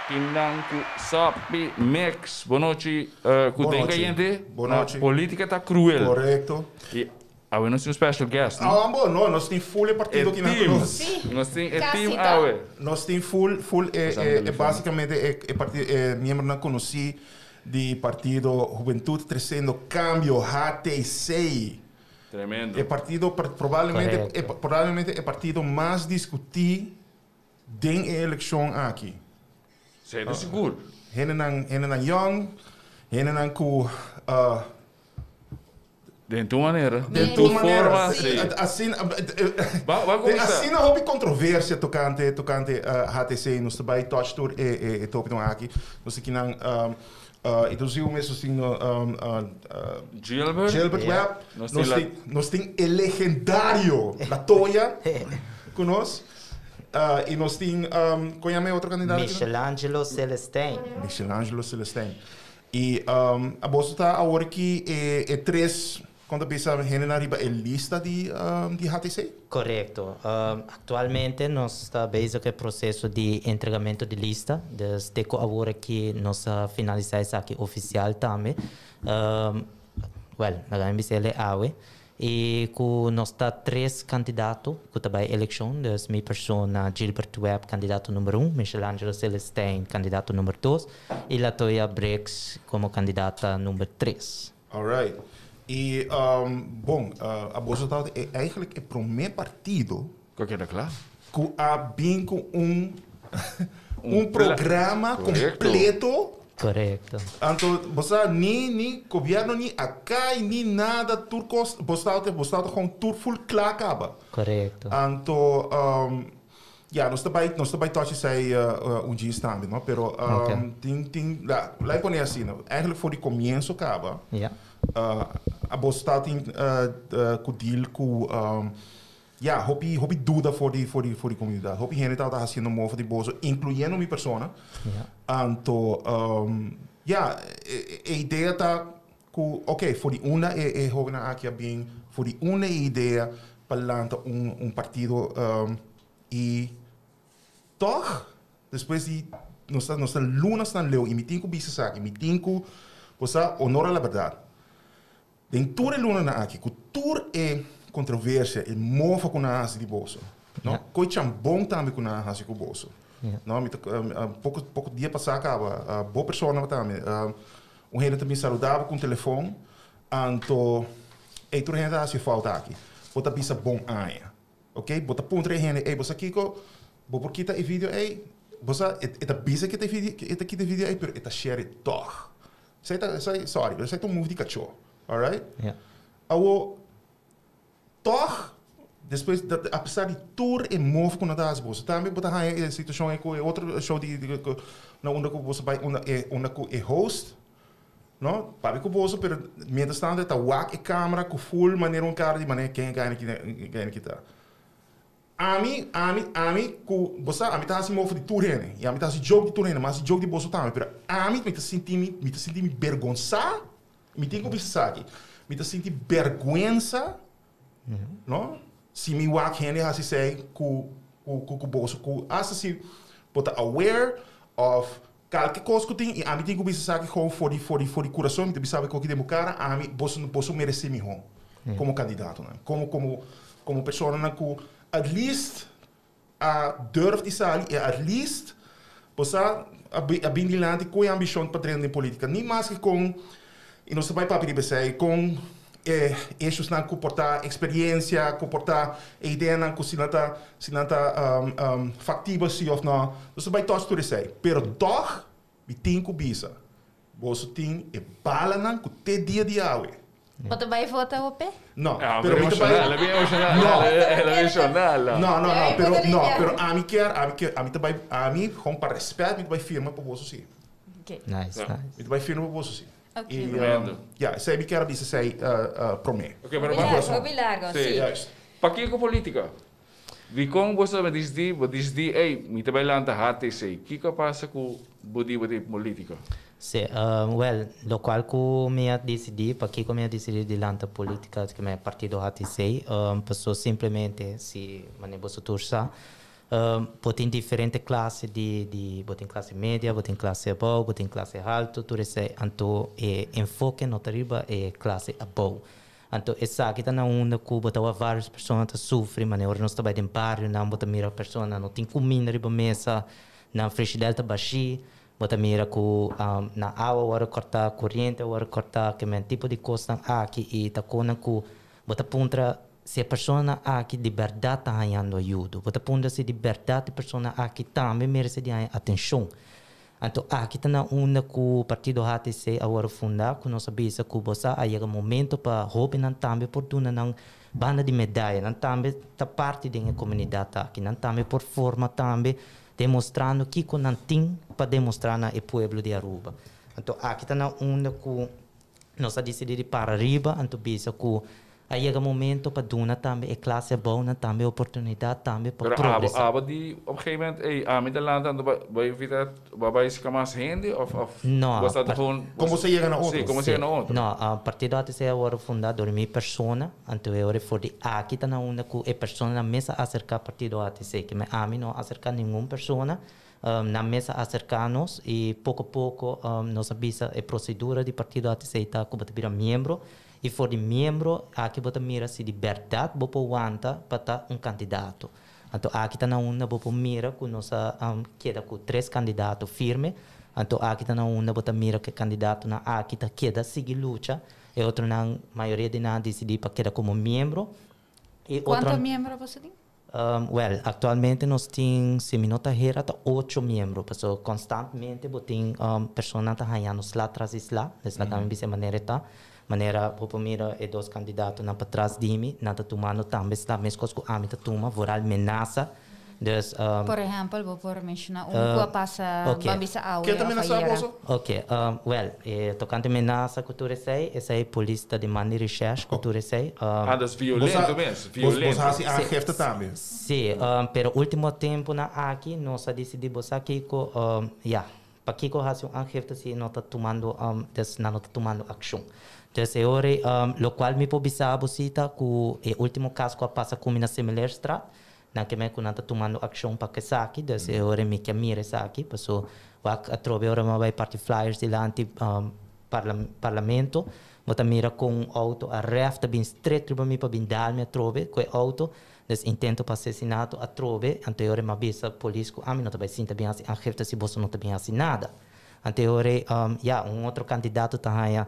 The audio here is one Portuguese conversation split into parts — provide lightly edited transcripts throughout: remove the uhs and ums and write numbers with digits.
Kinang ku sapi Max. Boa noite. Ku denga gente. Boa noite. Política tá cruel. Correto. E we não temos special guest, né? Ah, bom, não, nós temos full partido aqui na conosco. Nós temos Casi team tá. awe. Nós temos full basicamente membro não conheci de partido Juventude Trazendo Cambio, HTC. Tremendo. É partido provavelmente é partido mais discutido em eleição aqui. Zeker seguro. Henenan young, henenan ku De tua maneira. de tua forma, maneira. sim. Assim, Vai começar. assim não houve controvérsia tocante HTC nos trabalhos touch tour e top aqui. Nós aqui não e dos filmes assim Gilbert Webb. Nós tem o legendário Latoya conosco. E nós temos qual é outro candidato? Michelangelo Celestine. Michelangelo Celestine. E a bolsa está agora que é três, quando pensa na riba, é lista de HTC? Correto. Atualmente nós estamos busy com o processo de entregamento de lista. Desde agora que nós finalizamos aqui oficial também. Nós vamos e com nós está três candidatos que também eleição. Das minha persona Gilbert Webb, candidato número 1, Michelangelo Celestine, candidato número 2 e Latoya Briggs como candidata número 3. Alright. E, bom, a bolsa é eigenlijk o primeiro partido Qual que era claro? que há bem com programa completo. Correto. Então, você nem governo, nem acá, nem nada, turcos, você com tur full acaba. Correto. Então, nós também touch sai dia também, não? Pero, lá põe assim, eigenlijk voor die comienzo acaba. Yeah. A bolsa tem deal com hobby dúvida voor die comunidade. Hobby gente está fazendo muito de bolso, incluindo minha persona. Então, a ideia está que, ok, voor die una é jovem aqui bem, voor die una ideia para lançar partido e toch, depois de nós lunas na leu e me tenho que bisa aqui, me tenho que você honora a verdade. Dentro da luna aqui, que tudo é controvérsia e mova com a de bolso. Não, coisa bom também com a de bolso. Não, pouco dia passado acaba, boa pessoa também. Gente também saudável com o telefone, então tudo gente assim falta aqui. Bota bisa bom aia, ok? Bota ponto gente, você aqui ko, vou kita e vídeo aí, você eta bisa que te vídeo aí, pero eta share toch. Sorry, você tá move de cachorro, alright? Toch, depois, apesar de tudo é move com a bolsa, também botar a situação é com outro show na onde você vai, onde é host, não? Para que o bolso, mas mientras tanto está wak e câmera com full maneira cara de maneira quem ganha que tá. A mim, você, a mim tá assim move de tudo né, e a mim tá assim jogo de tudo né, mas jogo de bolso também, mas a mim me tá sentindo vergonha, me tem que pensar aqui, me tá sentindo vergonha. No? Se me wak gente assim sei com bolso, com assim, bota aware of qualquer coisa que tem e a mim tem que pensar que com for the coração, me sabe que de cara, a mim posso merecer me como candidato, né? Como pessoa na que at least durf de sair e at least você a bem de lá com ambição para treinar em política, nem mais que com e não se vai para pedir com issues na comportar experiência, comportar ideia na se não tá factível se ou não, você vai todos tudo isso aí. Pero toch, me tem que bisa, você tem bala na que te dia de awe. Você vai votar o pé? Não, pero emocional, é emocional. Não, pero a mim também, a mim com para respeito, me vai firma para você sim. Nice. Me vai firma para você sim. Okay. Sei que era bisa sei promete. Ok, mas Obrigado, sim. Para que política? Vi com você me diz ei, me também lá na HTC. Que passa com body política? Sim, lo qual que me decidi, para que me decidi de lançar política que me partido HTC, passou simplesmente se mané você torça, Botem diferente classe botem classe média, botem classe above, botem classe alto, tudo isso anto enfoque nota riba é classe above. Então, essa aqui está na onda que botam várias pessoas que sofrem, mas nós estamos em bairro, não botam mira pessoa, não tem comida riba mesa, na frigideira está baixi, botam mira que na água hora cortar corrente, hora cortar que é tipo de coisa aqui e está com que botam puntra se a pessoa aqui de verdade está ganhando ajuda, botam puntra se de verdade a pessoa aqui também merece de atenção. Então, aqui está na onda que o partido HTC agora fundar, que nós sabemos que você aí é momento para roubar também por tudo na banda de medalha, não também está parte da comunidade aqui, não também por forma também demonstrando que não tem para demonstrar no povo de Aruba. Então, aqui está na onda que nós decidimos para arriba, então pensa que aí é o momento para dar também a classe boa, também oportunidade também para progressar. Pero die op een gegeven moment, aan met de land, dan bij je mais gente of não, was dat gewoon Como você chega na outra? Sim, como você chega na outra. Não, a partido ATC agora fundado por minha persona, então eu for de aqui está na onda que a persona na mesa acercar partido ATC, que me a mim não acercar nenhuma persona na mesa acercar-nos e pouco a pouco nós avisa a procedura de partido ATC está como para membro. E for de membro, aqui bota mira se de verdade, bopo aguanta para estar candidato. Então, aqui está na onda, bopo mira que nós queda com 3 candidatos firmes. Então, aqui está na onda, bota mira que candidato na aqui está queda seguir luta. E outro na maioria de nós decidir para queda como membro. Quantos membros você tem? Atualmente nós temos, se me nota errado, 8 membros. Porque constantemente botem pessoas que estão lá atrás lá, dessa maneira está. Maneira, por mira e 2 candidatos na para trás de mim, na tomando também está mesmo coisa que a mim toma, voral ameaça. Dus, por exemplo, vou por mencionar que passa babisa aula. Que também não sabe isso? Ok, tocante ameaça que tu recebe, essa é a polícia de mani recherche que tu recebe. Dat is violento mesmo, violento. Você assim aangifte também? Sim, pero último tempo na aqui, nós decidimos aqui que, para que a aangifte se não está tomando, não está tomando ação. Então, lo qual me pode saber que o último caso que passa com na similar estrada, na que me está tomando ação para que saque, então agora me mira saque, passou a trobe agora vai partir flyers de lá anti parlamento, mas mira com auto a ref tá bem estreito para mim para bem dar me trobe com auto, então intento para assassinato a trobe, anterior me avisa polícia, mim não tá bem sim tá bem assim, a jefe se você não tá bem assim nada. Anterior outro candidato tá aí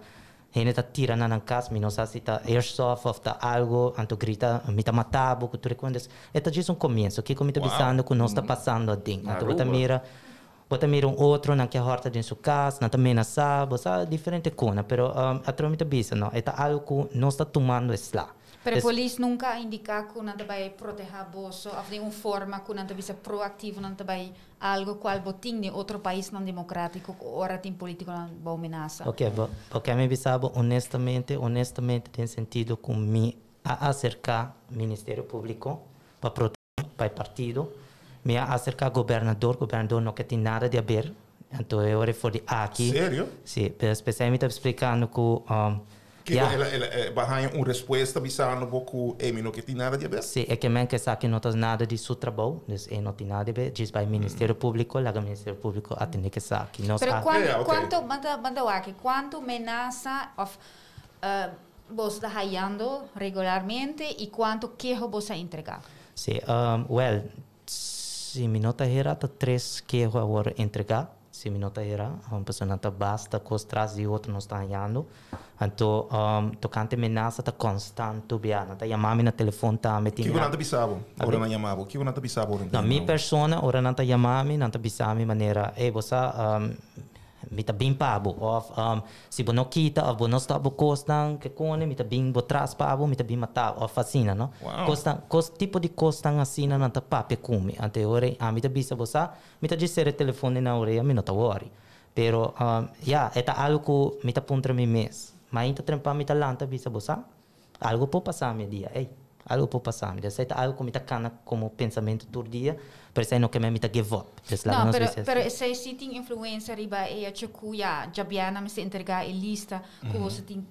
ele está tirando na casa, não sabe se está airsoft ou está algo, então grita, me está matando, que tu reconheces. Então, isso é começo, que como está pensando que não está passando assim. Então, você mira outro que horta dentro sua casa, não também não sabe, diferente coisa, mas a troca está não, é algo que não está tomando isso lá. Pero a polícia nunca indica que não vai proteger bolso, ou de uma forma que não vai ser proativo, não vai algo qual botin de outro país não democrático, ora tem político não vai ameaça. Ok, porque me sabe honestamente tem sentido que me acercar Ministério Público para proteger para o partido, me acercar governador não quer ter nada de ver, então eu fui aqui. Sério? Sim, especialmente explicando que vai uma resposta bisando pouco não que tem nada de ver. Sim, é que men que sabe que não tem nada de seu trabalho, então não tem nada de ver, diz vai Ministério Público, lá o Ministério Público atende que sabe. Pero quanto ameaça você está hallando regularmente e quanto queijo você entregar? Sim, se me nota era 3 queijo agora entregar. Se me nota era, pessoa não basta, coisa atrás e outro não está ganhando. Então, tocante ameaça está constante, biana. Tá chamando no telefone também. Que não está bisabo? Ora não chamava. Que não está bisabo? Não, minha persona, ora não está chamando, não está bisabo maneira. Você me está bem pago. Se você não quita, ou você não está costando, que quando me está bem atrás pago, me está bem matado, ou fascina, não? Tipo de costa assim, não está papo come. Até agora, a me está bisa você, me está dizendo o telefone na orelha, me não está worry. Pero, é algo que me está pondo mim mês. Mas ainda trempa me está lanta bisa você, algo pode passar meu dia, algo pode passar. Isso é algo que me está cana como pensamento todo dia, por isso não que me está give up. Não, pero se tem influência riba e a já biana me se entregar a lista que você tem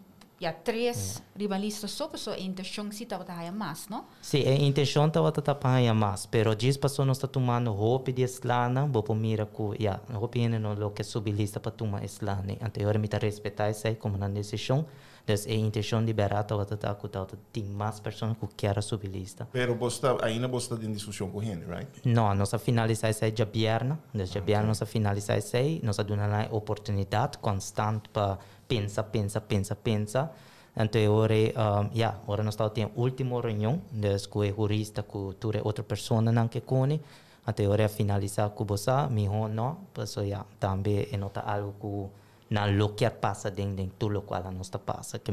3 rivalistas só a intenção se estava a mais, não? Sim, a intenção estava a tapar mais, pero diz passou nós está tomando roupa de eslana, vou por mira que roupa ainda não lo que subilista para tomar eslana, anterior me tá respeitar isso aí como na decisão, então a intenção de liberar estava a tapar que tem mais pessoas que querem subilista. Pero ainda você está em discussão com ele, right? Não, nós a finalizar isso aí de viernes, desde viernes nós a finalizar isso aí, nós a dar uma oportunidade constante para pensar. Então, agora nós estamos tendo a última reunião, com o jurista, com outra pessoa não que conhece. Então, agora finalizar com você, melhor não, porque também é algo que não quer passar dentro de tudo o qual nós está passando. Que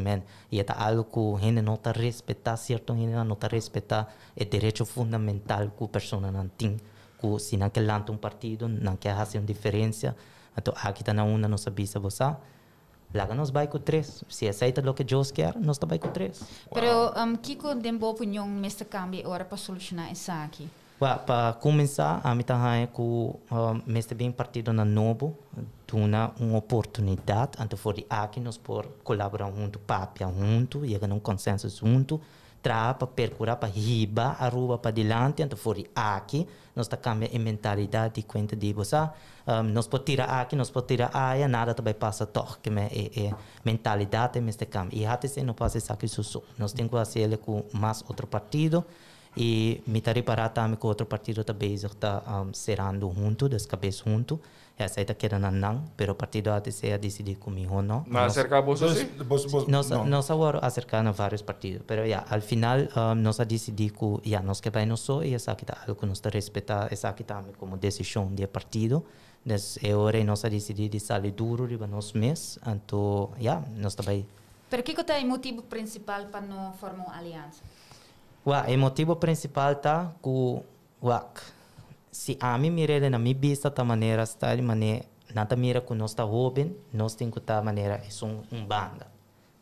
é algo que a gente não está respeitando, certo? A gente não está respeitando o direito fundamental que a pessoa não tem. Que se não quer lançar partido, não quer fazer uma diferença. Então, aqui está na uma, não sabia você. Lá nós vai com 3. Se aceita o que Deus quer, nós vai com 3. Pero, Kiko, de boa opinião, nesta cambio agora para solucionar isso aqui? Para começar, a mim também que este bem partido na novo, uma oportunidade, então for aqui nós por colaborar junto, papia junto, chegar num consenso junto, para percurar para riba, a rua para diante, então for aqui, nós está cambiando a mentalidade de conta de você, nós podemos tirar aqui, nós podemos tirar aí, nada também passa toque, que é mentalidade neste cambio. E até se não passa isso aqui, nós temos que fazer com mais outro partido. E me está reparando também que o outro partido está serando junto, descabeça junto. Essa aí está querendo não, mas o partido ATC a decidir comigo não. Mas acercar a bolsa sim? Nós agora acercar a vários partidos, mas ao final nós a decidir que nós que vai não só e essa aqui está algo que nós está respeitar, essa aqui também como decisão do partido. É hora nós a decidir de sair duro de nós mesmos, então nós também. Pero que é o motivo principal para não formar uma aliança? O motivo principal está que se a mim mira na minha vista da maneira está de maneira nada mira que nós está jovem nós temos que estar maneira é banda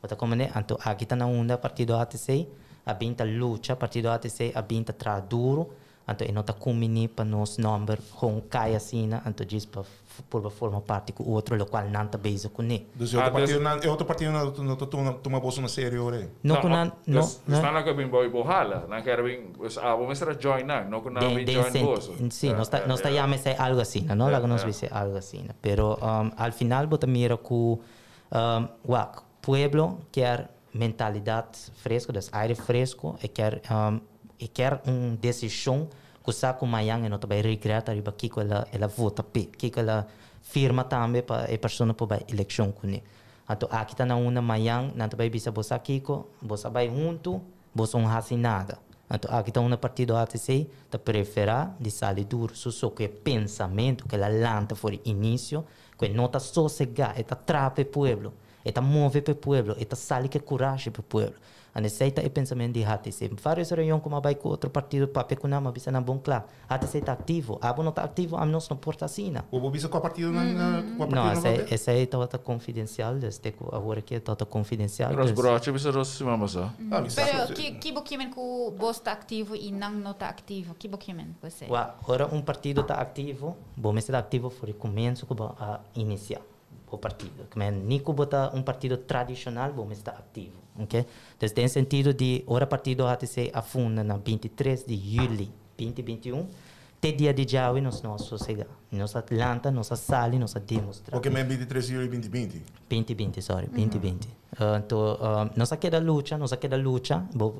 outra como então aqui está na onda partido ATC a binta luta partido ATC a binta tra duro então e não está combinando para nós number com cai assim então diz para por forma parte com outro local não está base com ele. Dus outro partido não toma bolsa na sério ore. Não. Está na cabine boy bohala, na quero bem, vamos a join não com nada join bolsa. Sim, nós está já me sei algo assim, não? Lá nós vai ser algo assim, pero al final bota mira que pueblo quer mentalidade fresca, des aire fresco e quer uma decisão que sabe que amanhã não vai regretar riba que ela vota que ela firma também para a pessoa para a eleição com ele. Então aqui está na uma amanhã não vai bisa você aqui você vai junto você não faz nada. Então aqui está uma partido ATC te prefere de sair duro só que pensamento que ela lança for início que não está sossegado está trapa o povo está move o povo está sale que coragem para o povo. A necessita é pensamento de HTC. Várias reuniões como vai com outro partido para pecunar, mas bisa na bom claro. HTC está ativo. A não está ativo, a nós não porta assim. O bisa com a partido não? Não, essa aí está confidencial. Desde que agora aqui está confidencial. Mas broche bisa rosi mama só. Pero que boquimen que o boss está ativo e não está ativo? Que boquimen você? Agora partido está ativo. Bom, mas está ativo foi começo a iniciar o partido. Nico bota partido tradicional, bom, está ativo. Okay? Então, tem sentido de o partido ATC afunda na 23 de julho 2021. Até dia de hoje, nós não sossegamos. Nós Atlanta, nós sali, nós demonstramos. Porque é 23 de julho 2020? 2020. Então, nós queda luta.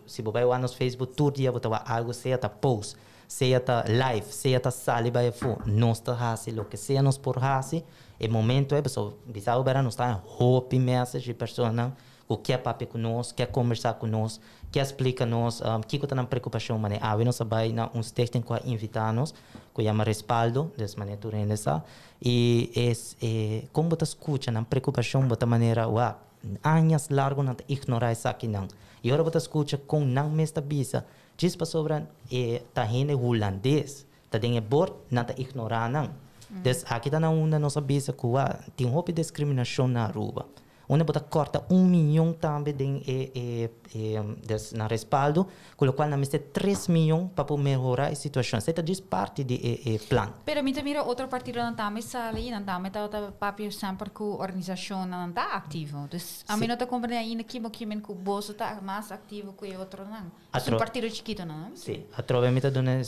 Se você vai lá no Facebook, todo dia você vai algo, seja post, seja live, seja sali, vai nós está fazendo o que seja nós por fazer. E momento é, pessoal, bisau bara nós está hope message de pessoa que quer papo conosco, quer conversar conosco, quer explicar nos que está na preocupação, mas nós vai na stage tem que invitar nos, que chama respaldo, dessa maneira tu rendesa e como você escuta na preocupação, de maneira anos largo não ignorar isso aqui não. E agora você escuta com não mesma bisa, diz para sobre tá rende holandês, tá dentro bord não tá ignorar não. Des aqui está na onda nossa bisa que tem roupa de discriminação na rua. Una bota corta 1 milhão também na respaldo, com o qual na mesa 3 milhões para melhorar a situação. Isso diz parte do plano. Pero mita mira outro partido não tá mais sali, não tá mais tá papel sempre com organização não tá ativo. Dus a mim não tá compreendendo ainda que men com bolso tá mais ativo que o outro não. É um partido chiquito não? Sim. A trova mita dona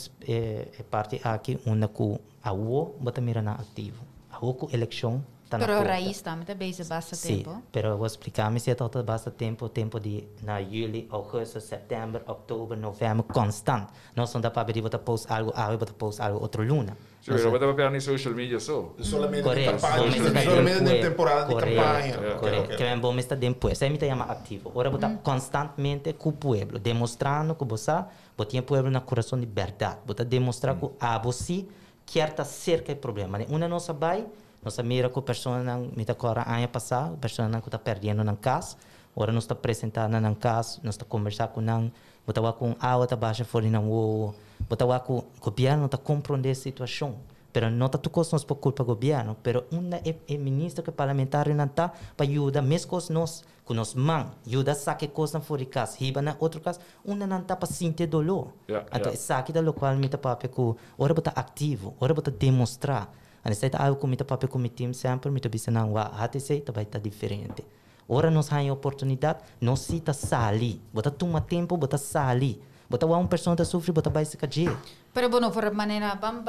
parte aqui uma com a UO bota mira na ativo. A UO com eleição. Pero a raiz também tá bem basta tempo. Sim, pero eu vou explicar, mas é todo basta tempo de na julho, agosto, setembro, outubro, novembro, constante. Nós não dá para ver botar post algo, botar post algo outro luna. Sim, mas bota para em social media só. Solamente de Correto. campanha, solamente de temporada de campanha. Correto. Que é bom estar depois. Aí me chama ativo. Ora botar constantemente com o povo, demonstrando que você botar o povo na coração de verdade, botar demonstrar que a você quer estar cerca do problema. Uma nossa vai nós mira que a pessoa não me está correndo ano passado, a pessoa não está perdendo na casa, agora nós está apresentando na casa, nós está conversando com não, botar com a outra baixa fora não o, botar com o governo está compreender a situação, pero não está tudo nós por culpa do governo, pero uma é ministro que parlamentar não está para ajudar mesmo nós, com nós mãe, ajudar a sacar coisas fora de casa, riba na outro caso, uma não está para sentir dolor, então saque da local me está para que agora botar ativo, agora botar demonstrar. Ano sa algo kumita papel com o time sempre, me tabisa nang hati say tabay ta diferente. Ora nós hay oportunidade, nós sita sali, bota tuma tempo, bota sali, bota uma pessoa ta sofre, bota vai se kaje. Pero bueno, por maneira bang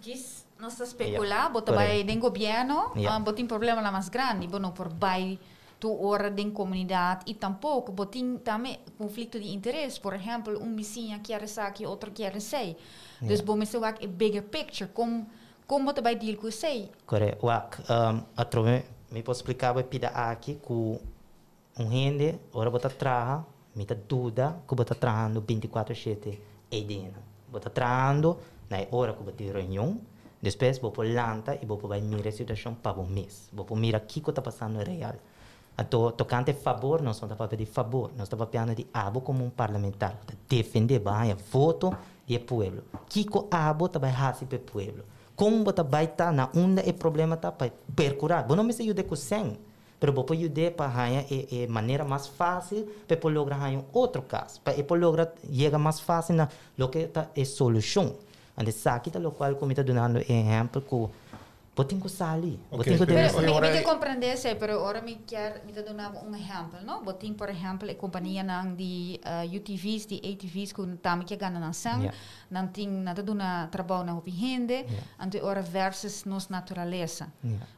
gis nós especular, bota vai den governo, botin problema lá mais grande, bueno por vai tu ora den comunidade e tampouco botin também conflito de interesse, por exemplo, vizinho quer saque, outro quer sei. Dus bom me so a bigger picture, como você vai deal com isso? Correto. Atrove, me posso explicar o pida aqui com gente, ora você trabalha, me tá dúvida que você trabalhando 24/7 aí dentro. Você trabalhando na hora que você reunião, depois você lanta e você vai mirar a situação para o mês. Você mira o que está passando real. Então, tocante favor, nós não estamos pedindo favor, nós estamos pedindo de abo como parlamentar, defender bem o voto do povo. Que o abo vai fazer para o povo? Como você vai estar na onda e problema está para percurar. Você não me ajuda com 100, mas você ajuda para ganhar de maneira mais fácil para lograr ganhar outro caso, para lograr chegar mais fácil na lo que está a solução. Ande saque da local como está dando exemplo com botin ko sali, botin ko me compreender se, pero ahora me quer me dar um exemplo, não? Botin por exemplo a companhia nang de UTVs, de ATVs que também que ganha na sang, não tem nada do na trabalho na opinião, ante ora versus nos natureza.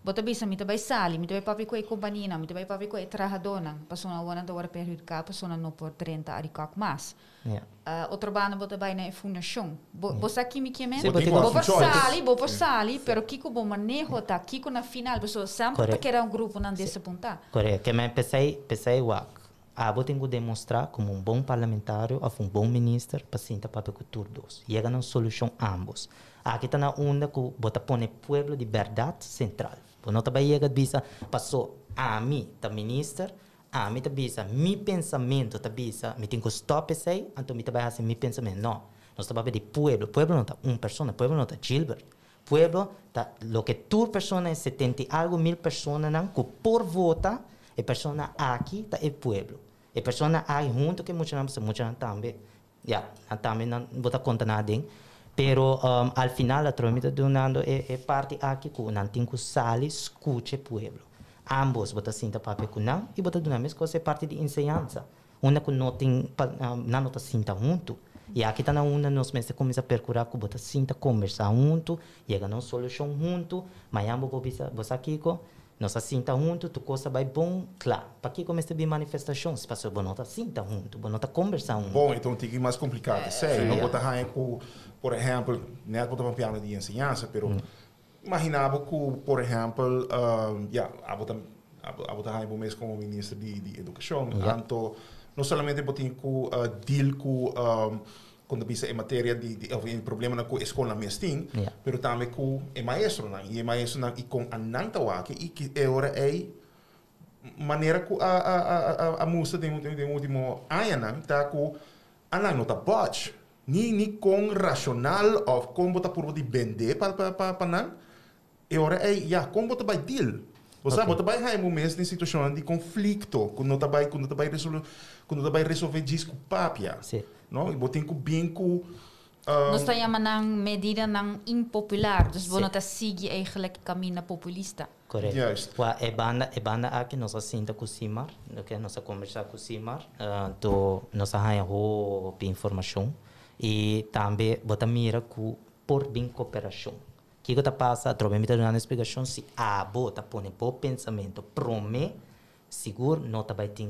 Bota bisa me também sali, me também papi com a companhia, me também papi com a trajadora, pessoa wana da hora perjudicar, pessoa não por 30 ari kak mas. Outro bana bota vai na fundação. Bosa aqui me que men. Bo por sali, pero kiko bo manejo tá kiko na final, pessoa sempre tá querer grupo não desse ponta. Correto, que me pensei wak. Abo tenho que demonstrar como bom parlamentário ou bom ministro para sentar para o todos. Chega na solução ambos. Aqui está na onda que bota põe povo de verdade central. Não tá vai chegar bisa passou a mim, tá ministro. Me tá bisa, mi pensamento tá bisa, me tenho que stop aí, então me tá vai fazer mi pensamento. Não, nós tá para de pueblo não tá pessoa, pueblo não tá Gilbert. Pueblo tá, lo que tu persona é 70 algo mil pessoas não, que por vota, e persona aqui tá é pueblo. E persona aí junto que muitos não também, também não bota conta nada, pero al final a tromita donando é parte aqui que não tem que sair, escute pueblo. Ambos bota sinta papel com não e bota dona mesmo coisa é parte de ensinança. Uma que não tem não tá sinta junto e aqui tá na uma nós mesmo começa a percurar com bota sinta conversar junto, chega na solução junto, mas ambos você aqui com nós sinta junto, tu coisa vai bom, claro. Para que começa a vir manifestações, para você não tá sinta junto, não tá conversar junto. Bom, então tem que ir mais complicado, sério. Não botar aí por exemplo, não botar uma piada de ensinança, pero imaginava que, por exemplo, a botar aí mês como ministro de educação, então não somente botar com deal quando bisa em matéria de problema na escola mesmo, pero também com o maestro não, e o maestro não e com a nantawake e que é hora é maneira que a moça de último ano não tá com a não tá bot ni com racional ou com botar por de vender para não. E ora é, como você vai deal? Você sabe, você vai momentos em situação de conflito, quando você vai resolver disco papia. Sim. Não? E você tem que bem com Nós estamos chamando medida não impopular, dus Sim. we não seguir eigenlijk caminho populista. Correto. Juist. É banda aqui, nós assenta com o Simar, okay? Nós conversar com o Simar, então nós arranjamos informação e também bota mira com por bem cooperação. O que passa? A troca me está dando explicação se a bota põe por pensamento, promete, seguro, não vai ter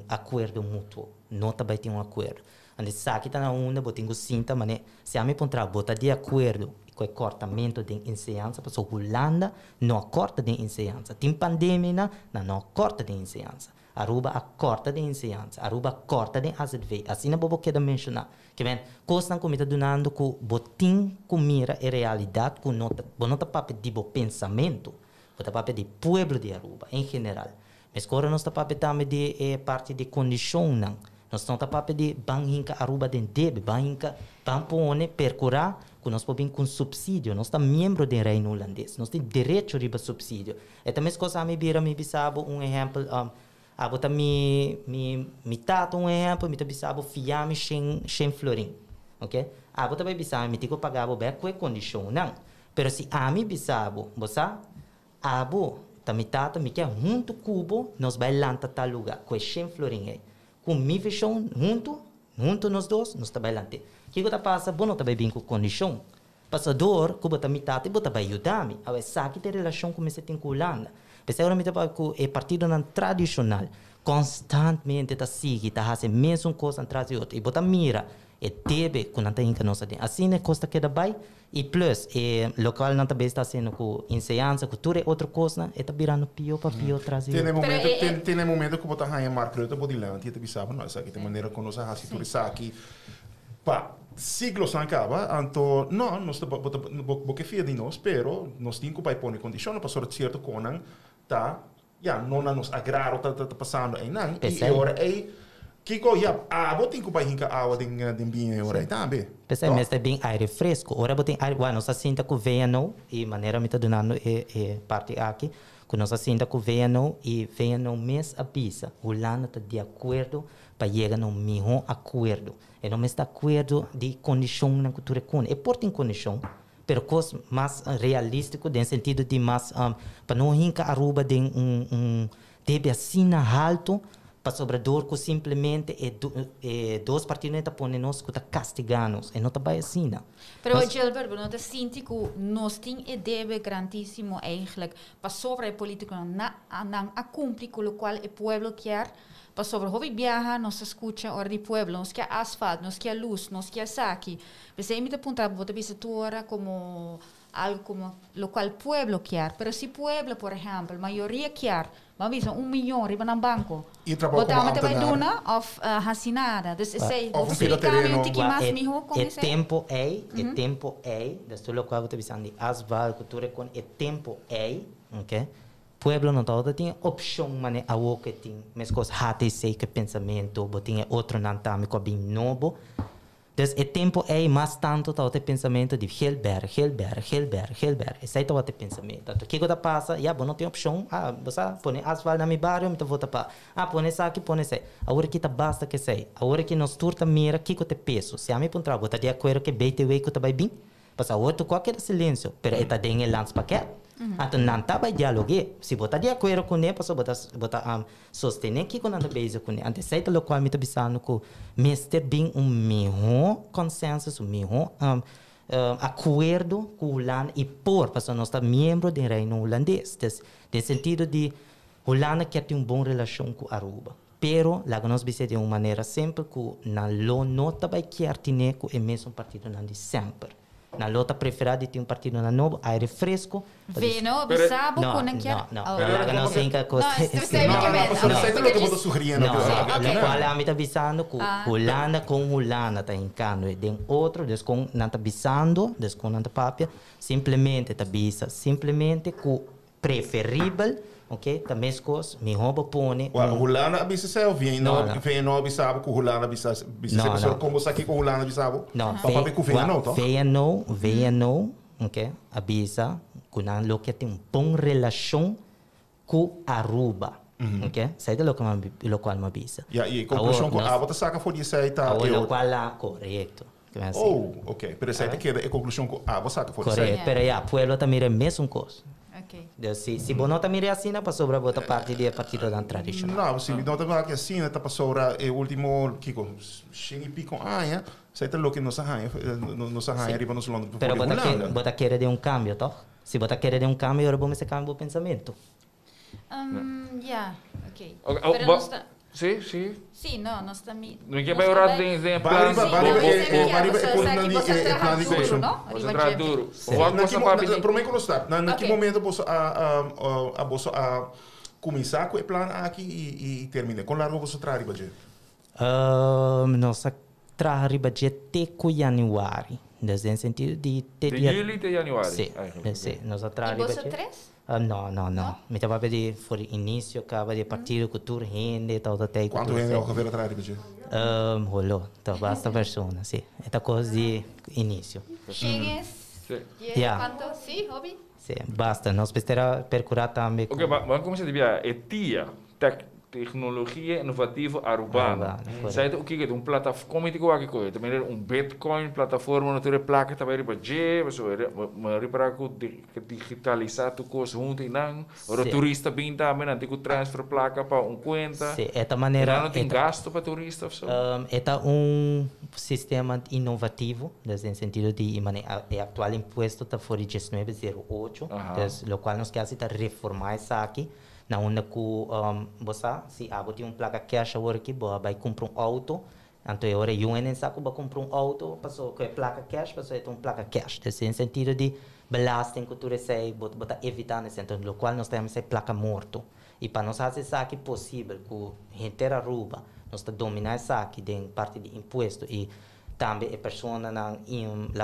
acordo mútuo, não vai ter acordo. Ande sabe que na onda, botem o cinta, mas se a me encontrar bota de acordo com o cortamento de ensinança, porque a Holanda não corta de ensinança. Tem pandemia, não corta de ensinança. Aruba a corta de ensinança, Aruba corta de AZV. Assim não vou querer mencionar. Que vem, coisas que me está dando que botim com mira e realidade, que não está papel de pensamento, está papel de pueblo de Aruba, em geral. Mas agora não está papel também de parte de condição, não. Nós estamos papel de banhinca Aruba de debe, banhinca tampone percurar, que nós podemos com subsídio, nós estamos membro do reino holandês, nós temos direito a riba subsídio. E também as coisas me bira me bisabo exemplo, bota me tato exemplo, me bisabo fiame sem florim, ok? Bota me bisabo me tico pagabo bem com condição, não. Pero se a me bisabo, você, também tato me quer junto cubo, nós vai lanta tal lugar, com sem florim aí. Com minha visão, junto nós dois, nós trabalhamos. O que está passando? Bom, não está bem com condição. Passador, que bota mitad, bota vai ajudar-me. A ver, sabe que relação com você tem com a Holanda. Mas agora me está com o partido tradicional, constantemente está seguindo, está fazendo a mesma coisa atrás de outra. E bota mira, e deve, quando não tem que nós tem. Assim é coisa que dá bem. E plus, o local não está sendo com ensinança, cultura e outra coisa, está virando pior para pior atrás de outra. Tem momento que você vai Mark Rutte pode lá, e você sabe, não, sabe que tem maneira como nós fazemos aqui. Pa siglos acaba, então não, nós porque fia de nós, pero nós temos que pôr condição para sorte certo conan, tá? Já não nos agrada tá passando aí não. E agora Kiko, tem que ir para a água de bem agora também. Pensei, mas é bem aire fresco. Ora, botem aire, nós assinta com VNO, e maneira me está dando parte aqui, que nós assinta com VNO, e VNO mês avisa, Holanda está de acordo para chegar no melhor acordo. E não está de acordo de condição na cultura com. É por ter condição, pero coisa mais realístico, no sentido de mais, para não rincar a Aruba de deve assinar alto, para sobrador que simplesmente dois partidos não põem nós que castigamos e não está bem assim. Pero Gilbert, não te sente que nós temos e deve garantíssimo eigenlijk para sobre o político não a cumprir com o qual o povo quer. Para sobre o viaja, nós escuta hora de pueblo, nós quer asfalto, nós quer luz, nós quer saque. Você me apontar para você visitar como algo como lo qual pueblo quer. Pero se pueblo, por exemplo, maioria quer, mas 1 milhão riba no banco. E trabalho como ambtenaar. Of assinada. Dus sei, terreno. Tempo é, das tudo que eu estou pensando, asfalto, cultura com tempo é, ok? Pueblo não toda tem opção, mas a o que tem, mas coisas hate sei que pensamento, botinha outro não tá me com bem novo. Dus o tempo é mais tanto tá o pensamento de Hilbert. Esse aí tá o pensamento. O que que passa? Bom, não tem opção. Você põe asfalto na meu bairro, me volta para. Põe isso aqui, põe isso aí. A hora que tá basta que sei. A hora que nós turta mira, que te peso. Se a mim pontra, você de acordo que BTW que tá bem bem. Mas a hora tu qualquer silêncio, pero está dentro lance paquete. Então não tá bem dialogar. Se você de acordo com ele, você bota sostener que quando anda bem com ele. Antes sei do qual me tá pensando que mestre bem melhor consenso, melhor acordo com o Holanda e porque nós está membro do reino holandês. No sentido de Holanda quer ter uma boa relação com Aruba. Pero lá nós vemos de uma maneira sempre que não nota vai querer ter com o mesmo partido não de sempre. Na lota preferida tem partido na novo, aire fresco. Veno, bisabo, não, quer. Não, não sei que coisa. Não, sei o que eu estou sugerindo. Qual a mim está avisando que Holanda com Holanda está em cano, tem outro, des com não está avisando, des com não está papia, simplesmente está avisa, simplesmente que preferível. Ok, também as coisas, me rouba põe. Holanda avisa se eu vem não avisava que Holanda avisa como isso aqui com Holanda avisava. Não, VNO, ok, avisa que não lo que tem uma boa relação ku Aruba. Ok? Sai de lo qual ma bisa. Ja, e conclusão com a bota saca for die site Lo qual la correcto. Oh, ok. Pero site que é conclusão com a bota saca for die Correcto, site. pero ya, pueblo también es mesmo cosa. Ok. Se você não também assina, para sobra outra parte de partido da tradicional. Não, se não tá que assim, tá passou o último Kiko, xingi pico aia, site lo que nos arranha, nos arranha riba nos Londres. Pero bota querer de cambio, toch? Se bota querer de cambio, agora vamos cambia o pensamento. Ja, ok. Okay, Pero no está... Sim, sim. Sì, no, non sta mi... Não é que vai orar de plan. Concentrar duro. Por mim, quando está, naquele momento, você começar com o plano aqui e termina. Com largo você traz riba, Nossa traz riba até januário. Nesse sentido de... De julho até januário? Sim, nossa traz E você três? Não. Me estava de for início, acaba de partido, cultura, rende, tal. Quanto rende o governo traz riba? Rolou, então basta pessoa, sim. É coisa de início. Chegues? Quanto? Sim, hobby? Sim, basta. Nós precisamos procurar também... Ok, mas como você devia... É TIA, Tecnologia Inovativa Arubana. Sai o que é plataforma, como digo aqui coisa, também Bitcoin plataforma, não tem placa também para G, mas para digitalizar tu coisa junto e não, o turista vem também não tem que transfer placa para conta. Sim, esta maneira não tem gasto para turista, só. É sistema inovativo, no sentido de o atual imposto está fora de 1908, o qual nós queremos reformar isso aqui. Na onde que você se tem placa cash agora que vai comprar auto, então agora eu nem saco vai comprar auto, passou com placa cash, passou com placa cash, nesse sentido de belasting que tu recebe, bota evitar nesse sentido, no qual nós temos placa morto. E para nós fazer isso aqui possível, que inteira Aruba, nós dominar isso aqui de parte de imposto e também a pessoa lá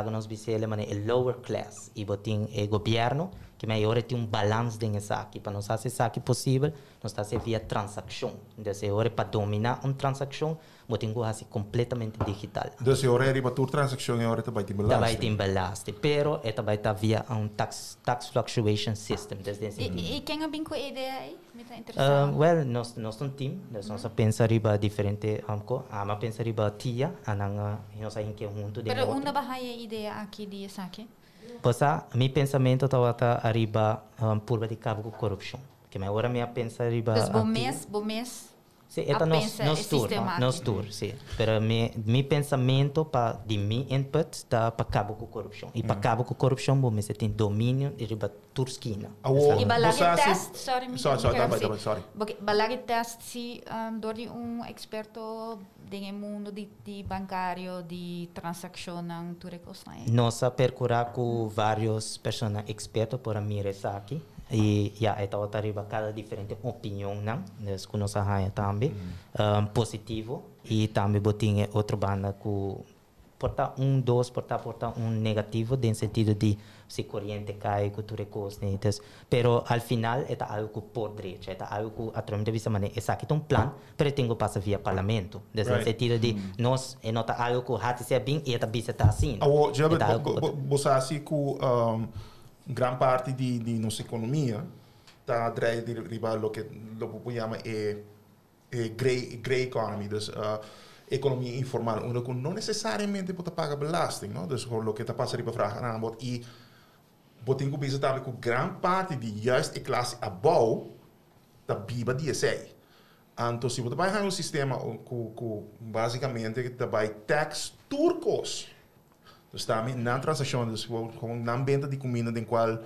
que nós vemos é lower class e botem o governo que agora tem balanço nisso aqui. Para nós fazer isso aqui possível, nós estamos via transação. Então, agora para dominar uma transação, botem que fazer completamente digital. Então, agora é para toda transação, agora também tem balanço. Também tem balanço, pero também está via tax fluctuation system. E quem é com a ideia aí? Me está interessado. Well, nós temos um time, nós pensamos riba diferente, ama pensar riba tia, nós aí que junto. Pero onde vai a ideia aqui de isso aqui? Posa, mi pensamento estava arriba por de cabo com corrupção. Que agora me pensa arriba. Dus bom mês. Sim, é nos tour, sim. Pero mi pensamento para de mi input está para cabo com corrupção. E para cabo com corrupção, bom mês tem domínio e arriba turskina. E balagi test, sorry. Balagi test se door experto de mundo de bancário de transação ng turecos na. Nós procurar com vários pessoas expertos para mirar isso aqui. E estava arriba cada diferente opinião, não? Que nós arranha também positivo e também botinha outra banda que porta porta negativo no sentido de se corrente cai que tu recursos netas, pero al final é algo podre, é algo a través de vista maneira, essa aqui um plano, pero tem que passar via parlamento, no sentido de nós é nota algo que há de ser bem e a vista está assim. Você assim que gran parte de nossa economia está atrás de o que lo chama grey economy, dus economia informal, onde não necessariamente pode pagar belasting, não? Dus o que está passando para vragen aan bod e botem que bezig com gran parte de juist a classe above da biba die sei. Então se você vai um sistema que basicamente vai tax turcos. Dus daarmee na transação, dus gewoon na venda de comida em qual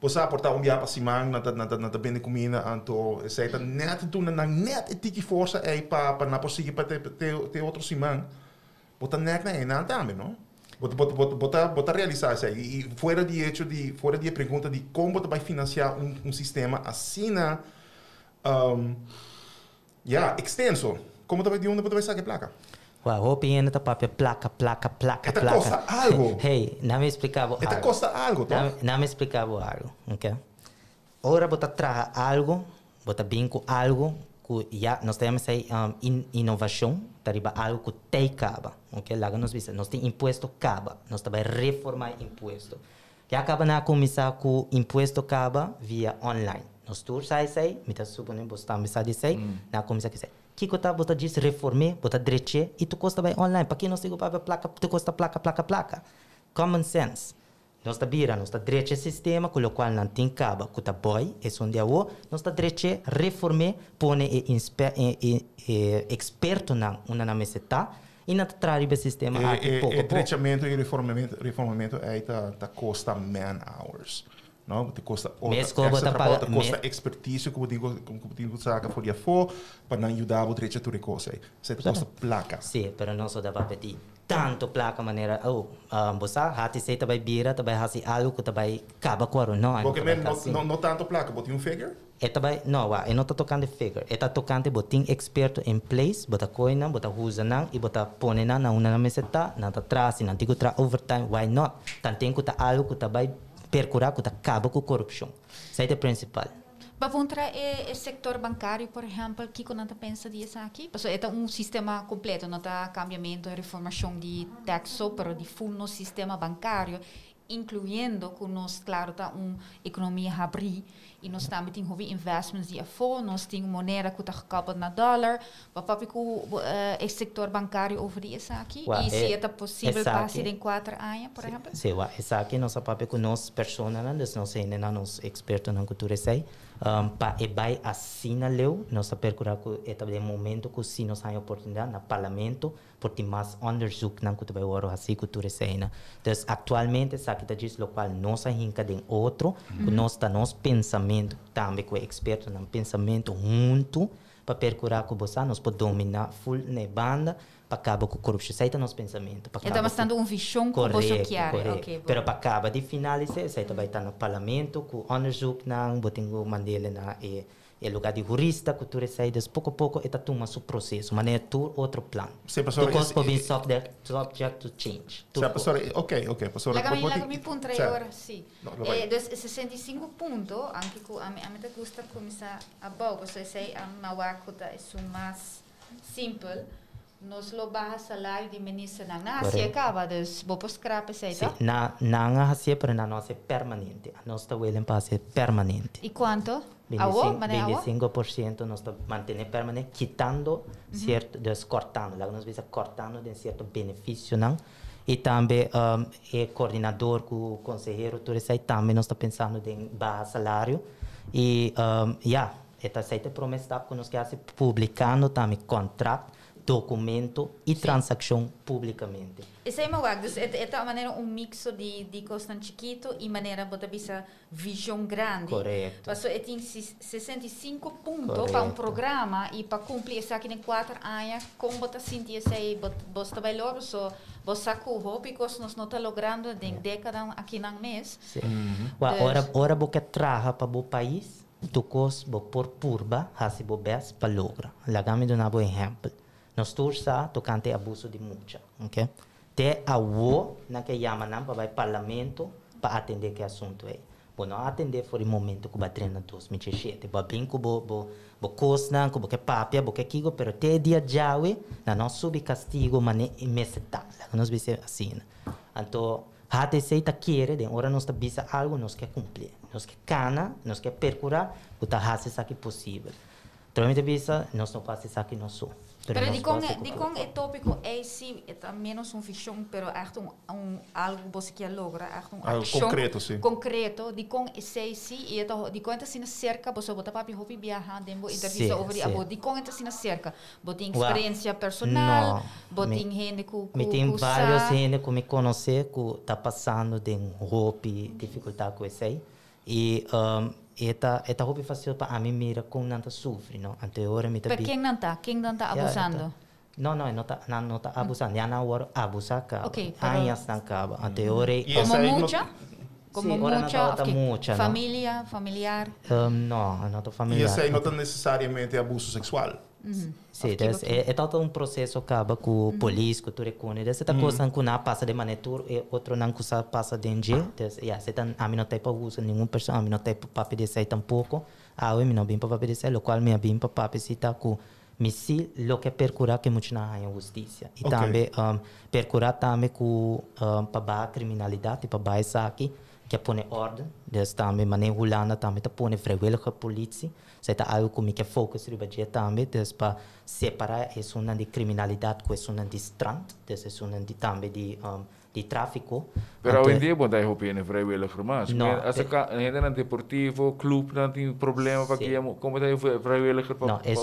você aportar dia para simang na venda de comida, então sei tá net doen na net etiki força aí para na possível para ter outro simang, botar net na também, não? Botar realizar isso aí e fora de pergunta de como você vai financiar sistema assim na extenso, como você vai de onde você vai sacar placa? Uau, opinião da papel placa. Esta custa algo. Hey, não me explicava algo. Esta custa algo, tá? Não me explicava algo, ok? Ora, bota traga algo, bota binco algo, que já nós temos aí inovação, tariba algo que tem caba, ok? Lá nós vimos, nós tem imposto caba, nós também reformar imposto. Já acaba na começar com imposto caba via online. Nos tour sai, me tá supondo você também sai de sai, na comissão que sai. Kiko tá bota diz reforme, bota direito e tu custa vai online, para quem não sigo para placa, tu custa placa. Common sense. Nós tá bira, nós tá direito sistema, com o qual não tem caba, que tá boy, é onde é o, nós tá direito reforme, põe experto na uma na meseta e não traz o sistema aqui pouco. Direitamento e reformamento aí tá custa man hours. Não, te custa custa expertise como digo saca for dia for para não ajudar o direito a coisa aí. Você custa placa. Sim, pero não só dá para pedir tanto placa maneira você hati sei também bira também hasi algo que também acaba com o não. Porque não tanto placa, botar figure. É também não, não tá tocando figure, é tá tocando botin experto em place, bota coina, bota usa não e bota põe na uma meseta, na tá traz, não digo tra overtime, why not? Tanto que tá algo que também percurar que acaba com a corrupção. Isso é o principal. Para contra o setor bancário, por exemplo, que quando você pensa disso aqui? Porque é sistema completo, não está cambiamento e reformação de taxo, mas de full no sistema bancário, incluindo que nós, claro, tá economia abrir e nós também temos investments de afora, nós temos moneda que está gekoppeld na dólar, papai que o setor bancário over isso aqui e se é possível passar em 4 anos, por exemplo? Sim, isso aqui nós papai que nós pessoas, nós ainda nós expertos na cultura sei, para vai assim na leu, nós procurar que é também momento que se nós temos oportunidade no parlamento porque mais onderzoek na cultura ouro assim cultura sei, então atualmente isso aqui está diz local nós ainda tem outro, que nós tá nos pensamento também com experto no pensamento junto para procurar que você nos pode dominar full na banda para acabar com a corrupção. Isso é nosso pensamento. Estamos tendo uma visão que você quer. Mas para acabar de finalizar, isso vai estar no parlamento, com o onderzoek, botinho mandele na lugar de jurista, cultura saídas, pouco a pouco, está tomando o processo, mas é tudo outro plano. Sim, professor. Because for being subject to change. Sim, professor. Ok, professor. Laga-me ponto aí agora, sim. Dos 65 pontos, anche que a mim gusta começar a boa, você sei, a mawakuta é o mais simples. Nós lo baja salário de ministro na Ásia, acaba, dus vou scrap sei, tá? Sim, na Ásia, pero na nossa é permanente. A nossa willing para ser permanente. E quanto? 25% nós está mantendo permanente, quitando certo, cortando, lá nós vamos cortando de certo benefício, não? E também é coordenador com o conselheiro, tudo isso aí também nós está pensando em baixo salário e esta seita promessa que nós queremos publicando também contrato, documento e transação publicamente. Isso é uma coisa, é uma maneira mix de coisa chiquito e maneira botar essa visão grande. Correto. Mas tem 65 pontos para programa e para cumprir isso aqui em 4 anos, como botar sentir isso aí, você vai logo só você corre, porque nós não está logrando em década aqui no mês. Ora você traga para o país, tu cos por purba, assim o best para logra. Lagame de um exemplo. Nós torça tocante abuso de multa, ok? Te awo na que chama não para o parlamento para atender que assunto é. Bom, não atender foi o momento que bateu na 2017. Ba bem que bo costa, que bo que papia, bo que kigo, pero te dia jawe na não sub castigo mane meseta. Nós vise assim. Então, hate sei ta querer, de hora nós ta bisa algo nós quer cumprir. Nós quer cana, nós quer percurar, o ta hace aqui possível. Tromite bisa, nós não passa aqui nós só. Pero di con el tópico é sí, é menos visão, pero echt algo que você quer lograr, echt ação concreto, sim. Concreto, di con sei sí, e di con esta sina cerca, você botar papi hopi viajar, dembo entrevista over abo, di con esta sina cerca, botin experiência personal, botin gente ku tem vários gente que me conhece que tá passando de hopi dificuldade com isso aí e Eta hobby fácil para a mim mira como não sofre, não? Anterior me tá. Quem não tá abusando? Não tá abusando. Já não hora abusar cá. Okay. Aí está acaba. Anterior como mucha, familiar. Não tô familiar. E esse aí não é necessariamente abuso sexual. Sim, é todo processo acaba com o polícia, com tudo isso. Essa coisa que não passa de maneira e outro não passa de dia. A mim não tem para uso nenhuma pessoa, a mim não tem para pedir isso tampouco. A mim não vim para pedir isso, o qual me vim para pedir com misi lo que percurar que muito na justiça. E também percurar também com para a criminalidade, para isso aqui, que põe ordem, dus também maneira Holanda também tá põe vrijwillige politie, zij tá algo como que focus riba dia também, dus para separar é uma de criminalidade com é uma de strand, dus é uma de também de tráfico. Pero hoje em dia, bom, daí roupa é vrijwilliger, mas não, als ik een deportivo club dan tem problema para que como daí vrijwilliger para não, é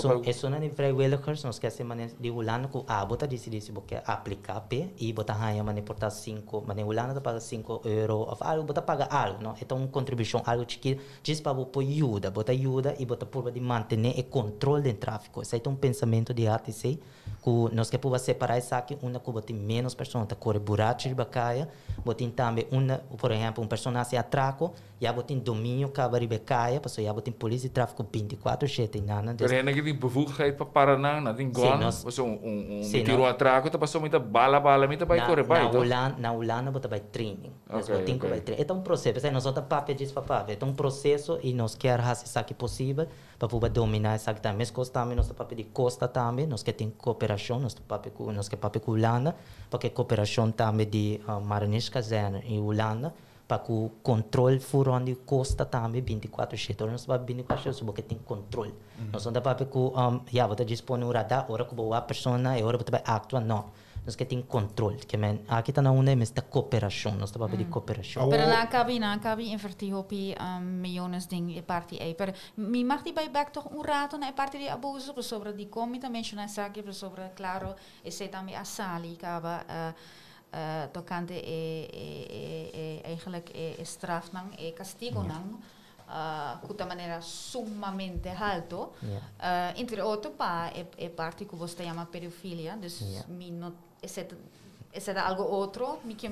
uma de vrijwilligers, nós quer ser maneira de Holanda que bota decidir se você aplicar p e bota ganha maneira portar 5, maneira Holanda tá paga 5 euro ou algo, bota paga algo, não? Então uma contribuição algo chiquito, diz para você bota ajuda e bota por de manter o controle do tráfico. Esse é um pensamento de ATC que nós quer por separar isso aqui, uma que botar menos pessoas, tá corre buraco de bacaia, botar também por exemplo, personagem atraco, já botar domínio cabari bacaia, passou já botar polícia de tráfico 24/7 nada. Pero é que tem bevoegdheid para parar não tem gun, passou tiro atraco, tá passou muita bala, muita vai correr vai. Na Holanda bota vai training, nós botem que vai training. É um processo, nós outra papel diz para é um processo e nós quer fazer isso aqui possível para poder dominar isso aqui também. Mas costa também nós papel de costa também, nós quer ter cooperação, nós quer papel com Holanda, porque cooperação também de Marinês Kazerne em Holanda, para que o controle furon de costa também 24/7. Nós vamos 24/7 porque tem controle. Nós não dá para que já você dispõe um radar, hora que boa pessoa e hora você vai actuar não. Nós que tem controle, que aqui está na uma mas da cooperação, nós estamos de cooperação. Pero na cabi invertir op miljoens ding e parte aí. Pero me mag die bij back toch rato na parte de abuso sobre die comita mencionar saque sobre claro esse também a sali caba tocante eigenlijk straf nang castigo nang de maneira sumamente alto. Entre outro parte que você chama pedofilia, dus is er algo outro? Me te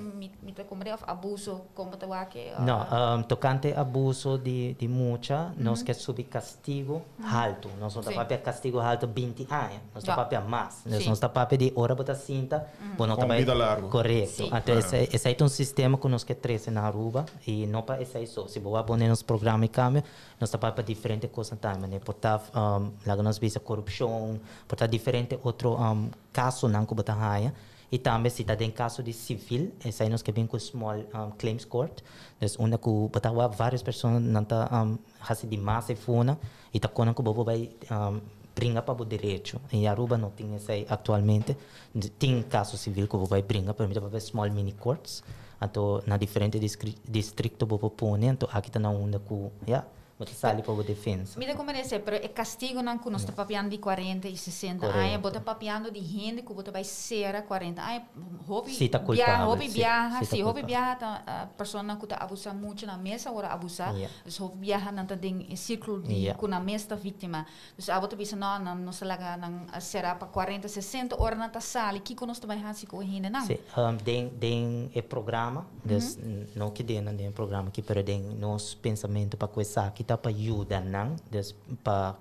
abuso como te va que não, tocante abuso de mucha, nós que subir castigo alto, nós não tá castigo alto 20 anos, nós tá papel mais, nós tá papel de hora bota cinta, bom tá vida largo. Correto. Então esse é um sistema que nós que treze na Aruba e não para esse só, se boa abonne nos programa e câmbio, nós tá papel diferente coisa também, né? Portar lá nós visa corrupção, portar diferente outro caso não que bota raia. E também se está em caso de civil, esse aí nós que vem com small claims court, então onde que botava várias pessoas não tá de massa e funa e tá quando que o bobo vai brincar para o direito. E Aruba não tem isso aí atualmente, tem caso civil que o bobo vai brincar para ver small mini courts, então na diferente distrito o bobo põe, então aqui está na onde que Mas sali para a defesa. Mira como é, pero é castigo não que nós está papiando de 40 e 60 anos, bota papiando de gente que bota vai ser a 40 anos, hobby viaja, se hobby viaja, a pessoa que está abusa muito na mesa, agora abusa, então hobby viaja não está em círculo de com a mesa vítima, então a bota bisa não se laga não será para 40, 60 horas na sali, que nós também faz com gente não? Sim, tem é programa, não que tem programa que pero tem nos pensamento para coisa aqui para ajudar não, para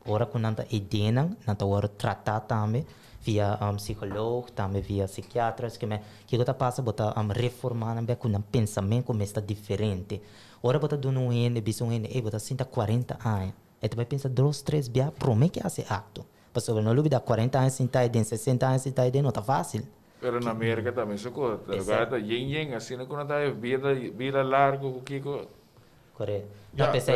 ora quando nanta ideia não ora tratar também via psicólogo, também via psiquiatras que está passa bota reformar também com um pensamento como está diferente. Ora bota do não é bisão é bota 40 anos. E tu vai pensar 2, 3 dia promete que hace acto. Mas sobre não dá 40 anos sem tá 60 anos sem tá não tá fácil. Pero na América também socorro. Agora tá yen assim não quando tá vida largo o que correto. Não, pensei,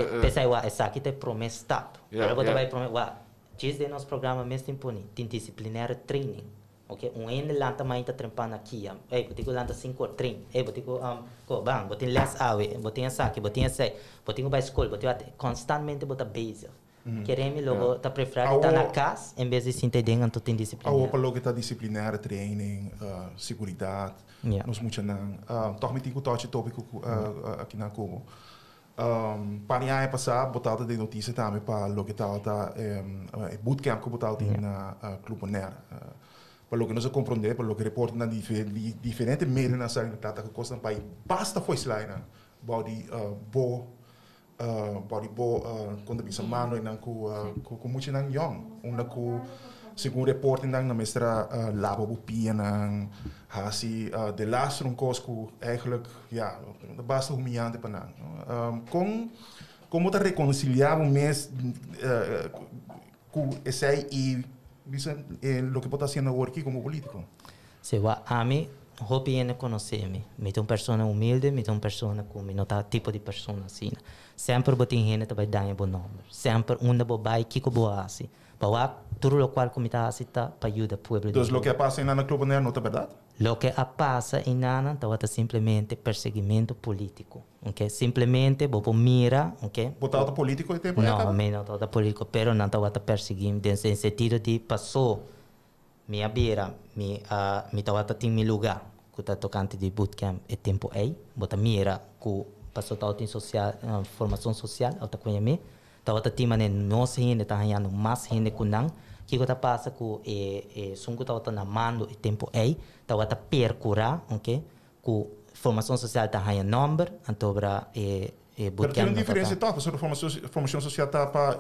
essa aqui tem promessa Estado. Agora você vai prometer, diz de nosso programa mesmo tem disciplinar training. Ok? Ano lá também está trampando aqui. Botigo lá 5 trein. Botigo, botigo less hour, botigo essa aqui, botigo essa, botigo para escola, botigo constantemente botar base. Queremos logo tá preferir estar na casa em vez de se entender então tem disciplinar. Para logo tá disciplinar training, segurança, nós muito não. Toch me tigo toque tópico aqui na Cuba. Para ano passado, botava de notícia também para o que estava bootcamp que botava na Clube Bonaire. Para o que nós compreender, para o que reporta na diferentes meios na saída que custa para basta foi slide, body quando bisa mano e com muito não young, onde com segundo reporte na mestra labo bupia na hasi de last um cosco eigenlijk basta humilhante para não como tá reconciliar um mês com esse e bisa lo que pode ser no work como político se va a mim hopi ene conhecer-me. Me uma pessoa humilde, me uma pessoa com me nota tipo de pessoa assim. Sempre botin gente também dar um bom número. Sempre uma bobai que co boa assim. Para tudo o qual como está assim para ajudar o povo. Dus lo que pasa na Clube Bonaire não é verdade? Lo que passa em Nana é simplesmente perseguimento político, ok? Simplesmente bobo mira, ok? Botado político e tempo não, me não está político, pero não está perseguindo no sentido de passou minha beira, me está tem meu lugar, que está tocante de bootcamp e tempo aí, bota mira que passou tá tem social, formação social, alta conha me, tá tem mané nossa gente tá ganhando mais gente que não que está passa com sungo tá na mando e tempo aí tá percurar, ok? Com formação social tá ganhando número, então para bootcamp. Tem uma diferença toch, porque a formação social tá para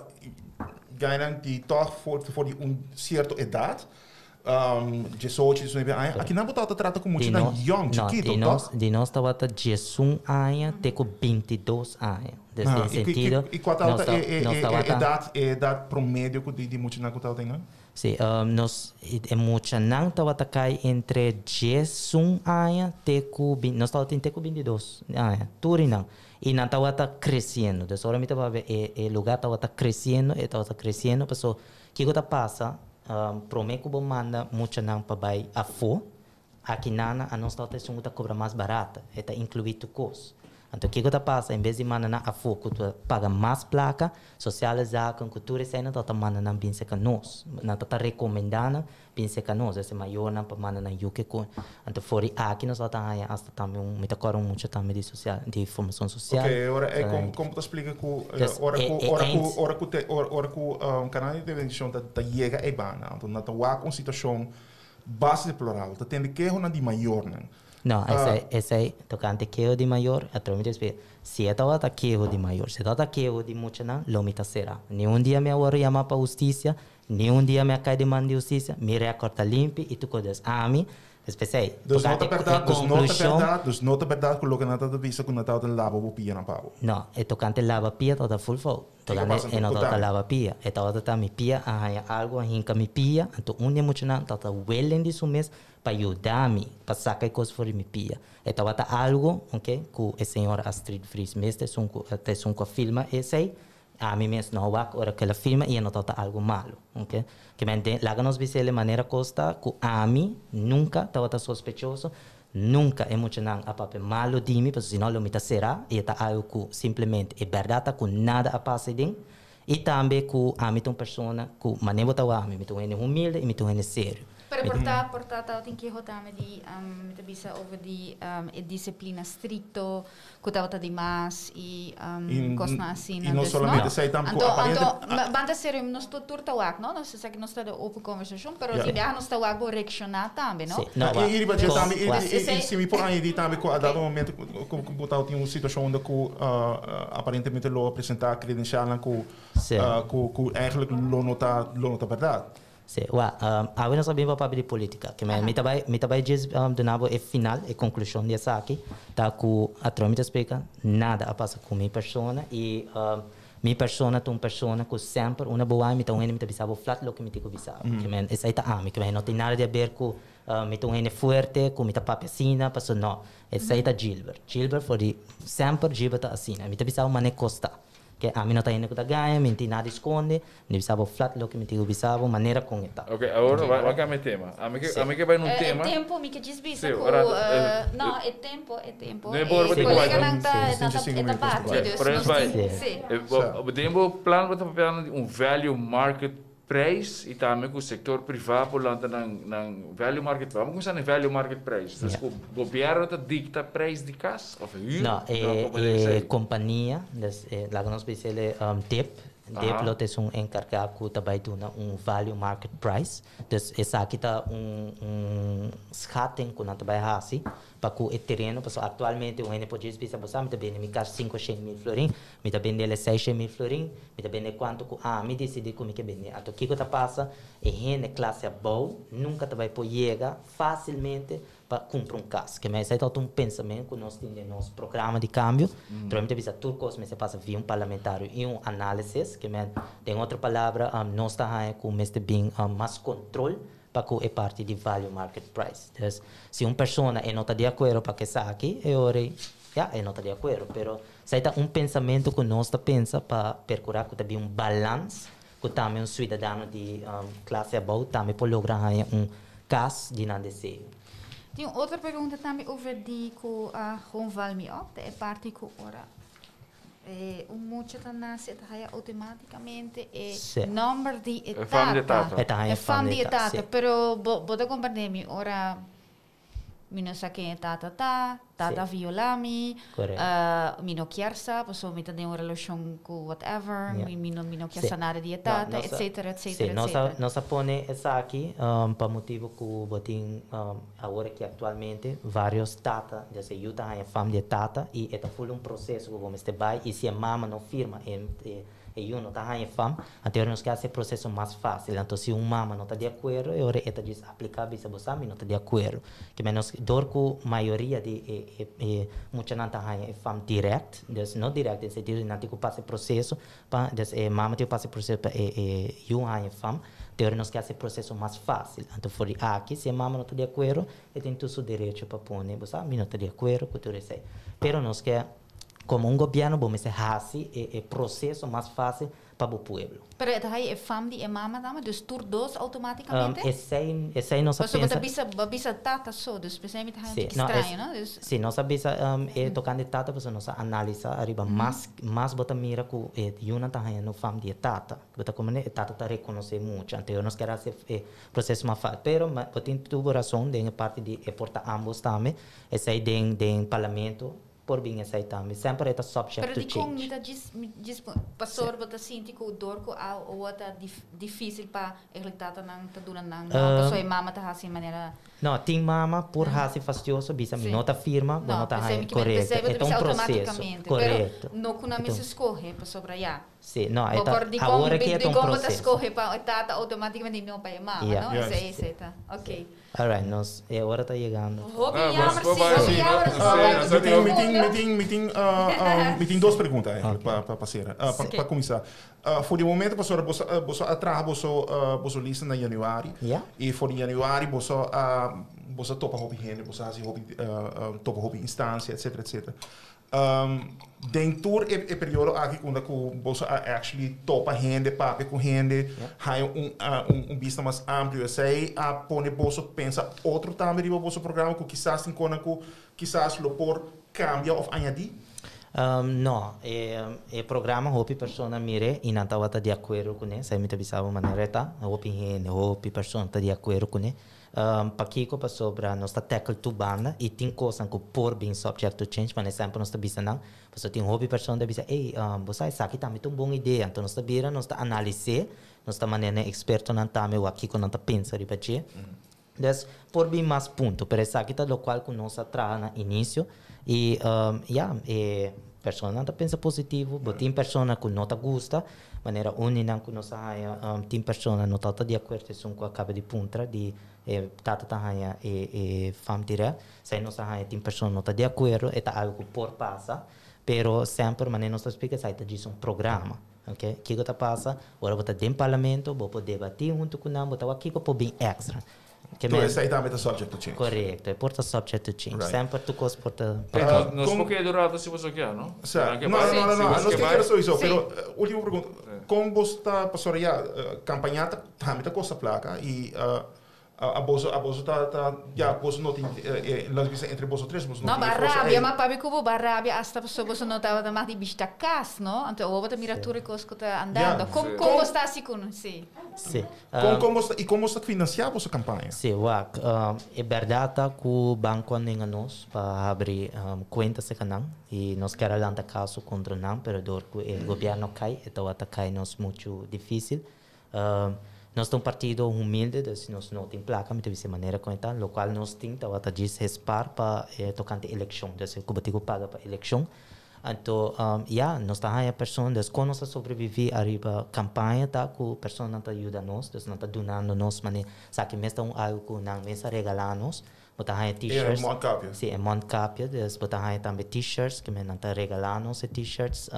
ganhar de toch voor die certa idade. 18, 19 anos. Aqui na Botata trata com muito young, chiquito, toch? De nós estava 18 anos até com 22 anos. Nesse sentido, e qual é a idade promédio de muito na Botata tem, não? Sim, nós muito não estava entre 18 anos até com nós estava até com 22 anos. Tudo não. E não estava crescendo. Então, agora me estava o lugar estava crescendo, pessoal, que coisa passa? Prometo que manda muito não para vai a fo, aqui nana a nossa taxa está cobra mais barata, está incluído o custo. Então o que está passa em vez de mandar a fo, que tu paga mais placa, socializar com cultura e não está mandando pince que nós, não está recomendando pince que nós, esse maior não para mandar na UK com. Então fora aqui nós está aí hasta também muito caro muito também de social, de formação social. Ok, agora é como tu explica que hora que o canal de televisão tá chega e bana, então não tá uma situação base plural, tá tendo que é de maior, não? No, ese tocante quejo de mayor, através si estaba quejo de mayor, si estaba quejo de mucho no, lo mita será. Ni un día me voy a llamar para justicia, ni un día me cae de man de justicia, mi recorta limpio y tú codes a mí. Especially. Dus not de verdade coloca na data visa com Natal de lava pia na pau. No, e tocante lava pia toda full full. Tocante e no toda lava pia. E toda mi pia a algo hinca mi pia, então unde muito não toda wellen de sumes para ajudar-me, para sacar coisas fora mi pia. E toda algo, ok, que a senhora Astrid Fries mestre são com filma esse a mim mesmo não há hora que ela filma e não está algo malo, ok? Que mente lá que nós vemos de maneira costa que a mim nunca estava sospechoso, nunca é muito não a papel malo de mim, porque senão ele me será e está algo que simplesmente é verdade que nada a passa dentro e também que a mim é uma pessoa que maneira está a mim, me torna humilde e me torna sério. Pero portar tem que rotar de bisa over die disciplina stricto, que estava demais e coisa assim. E não somente sei também que aparente. Banda sério, nós estou turta wak, não? Nós sei que nós está open conversation, pero se viaja nós está wak vou reaccionar também, não? Não, e ele vai dizer também, e se me por aí também a dado momento que botar tinha uma situação onde que aparentemente lo apresentar credencial que eigenlijk lo nota verdade. Sim, agora nós sabemos para a política, que me também diz de novo é final, é conclusão dessa aqui, tá que a trâmite explica nada a passar com minha pessoa e minha pessoa é uma pessoa que sempre uma boa me então ele me bisava flat lo que me tico bisava, que me essa aí tá que não tem nada a ver com me então ele forte, com me tá papecina, passou não, essa aí tá Gilbert foi sempre Gilbert assim, me tá bisava mané costa. Que a mim não está indo com a ganha, me nada esconde, me bisava flat, lo que me digo bisava, maneira com ela. Ok, agora vai cá meu tema. A mim que vai num tema. É tempo, me que diz bisa Sim, não, é tempo. Não é bom, o colega não está parte, por exemplo, vai. O tempo plano para papel value market price e também com o setor privado por lá na value market. Vamos começar no value market price. Dus o governo dicta preço de casa ou não, é companhia, lá que nós pensamos DEP lo é encarregado que também dá value market price. Então essa aqui está schatting que nós também assim para que o terreno, porque atualmente o pode dizer você me também me gasta 500 mil florim, me também dele 600 mil florim, me também quanto me decidi como que vender. Então o que está passa é classe boa, nunca vai poder chegar facilmente para cumprir caso. Que mais é todo pensamento que nós temos no nosso programa de câmbio. Provavelmente bisa tudo coisa mas passa via parlamentário e análise, que tem outra palavra, nós está com mais bem mais controle para que é parte de value market price. Então, se uma pessoa não está de acordo para que saque, não está de acordo, pero se está pensamento que nós pensa para procurar que tenha balance, que também cidadão de classe above também pode lograr caso de não desejo. Tem outra pergunta também over die ko gewoon val me op. De parte ko ora muito na set haya automaticamente number di etata. É fam di etata, pero boda compreendemi ora mino saque tata violami, mino chiarsa, posso mi tende una relazione con whatever, mino chiarsa nada di etata, eccetera. Nós pone essa aqui para motivo que botin agora que atualmente vários tata já se ajuda a família tata e é full processo que vamos ter vai e se a mama não firma e eu não está em fam, então nós queremos esse processo mais fácil. Então se uma mama não está de acordo, eu está diz aplicável se você não está de acordo. Que menos dor que a maioria de muita não está em fam direct, não direct, no sentido não tem que passar processo, para mama tem que passar processo para eu em fam. Então nós queremos esse processo mais fácil. Então for aqui se a mama não está de acordo, ele tem todo o direito para pôr, você não está de acordo com tudo isso. Pero nós quer como governo, vamos fazer o processo mais fácil para o povo. Pero é família e mama também, dus tur dos automaticamente? Esse não se pensa. Bisa tata só, dus pensei que estranho, não? Sim, nós bisa tocando tata, porque nós analisa arriba mais bota mira que uma tá no família tata, bota como né tata tá reconhecer muito, então nós queremos esse processo mais fácil. Pero botin tudo razão, de parte de porta ambos também, esse aí de parlamento. Por bem essa também sempre está subject to change. Pero diz pastor bota sinti que o dor ko o outra difícil para eletata nang tadunan nang pessoa mama tá assim maneira. Não, tem mama por assim fastidioso, bisa nota firma, nota correto. É um processo. Correto. Não kuna me se escorre para sobre já. Sim, não, agora que é um processo. Escorre para etata automaticamente não para mama, não? Isso tá. OK. Alright, nós agora está chegando. Me tem duas perguntas para parceira, para começar. Voor o momento, você atrás, você lista na januário. E voor januário, você topa hobby gente, você faz topa hobby instância, etc. Dentro do período aqui quando você actually topa gente, papo com gente, há vista mais amplo, sei a pone você pensa outro também de você programa que quizás quizás lo por cambia ou añadir. Não, o programa hopi persona mire e não estava de acordo com ele, sai me avisava maneira tá, hopi persona está de acordo com ele. Pakiko pa sobra nós está tackle tu banda e tem coisa que por bem subject to change, mas sempre nós está bisa não, porque tem hobby pessoa bisa, você sabe que também tem uma boa ideia, então nós está vira, nós está analisar, nós está maneira experto não tá meu aqui quando não está pensa repetir. Des por bem mais ponto, para essa aqui tá local que nós atrás no início e pessoa não está pensa positivo, mas tem pessoa que não tá gosta, maneira única que nós tem pessoa não tá de acordo com a acaba de ponta de tata tahanya fam dire sai nós tem pessoa não tá de acordo é algo que por passa pero sempre maneira nós explica sai tá diz programa, ok, que tá passa agora botar dentro parlamento vou poder debater junto com nós botar aqui que bem extra. Então essa aí também está subject to change. Correto, é porta subject to change. Sempre tu coisa porta. Não se pode durar se você quer, não? Não, não quero só isso. Pero última pergunta, como você está passando já campanha também está coisa placa e a bolsa tá já bolsa não tem entre bolsa três bolsa não barrabia mas para como barrabia hasta bolsa não tava mais de vista cas não então o outra miratura que está andando como está assim com sim como está financiar a campanha sim é verdade que o banco nem nós para abrir conta se canal e nós queremos lançar caso contra não pero dor que o governo cai então até cai nós muito difícil. Nós temos um partido humilde, nós não temos placa, mas de maneira como está, o qual nós temos, então, diz respar para tocante eleição, então, o Batigo paga para eleição. Então, nós estamos a pessoa, quando nós sobrevivemos a campanha, tá, que a pessoa não ajuda nós, não está donando nós, mas sabe que mesmo algo que não vem regalar nós, Bota hai t-shirts. É Mondcapia. Sim, é Mondcapia. Dus bota hai também t-shirts, que não tá regalando os t-shirts.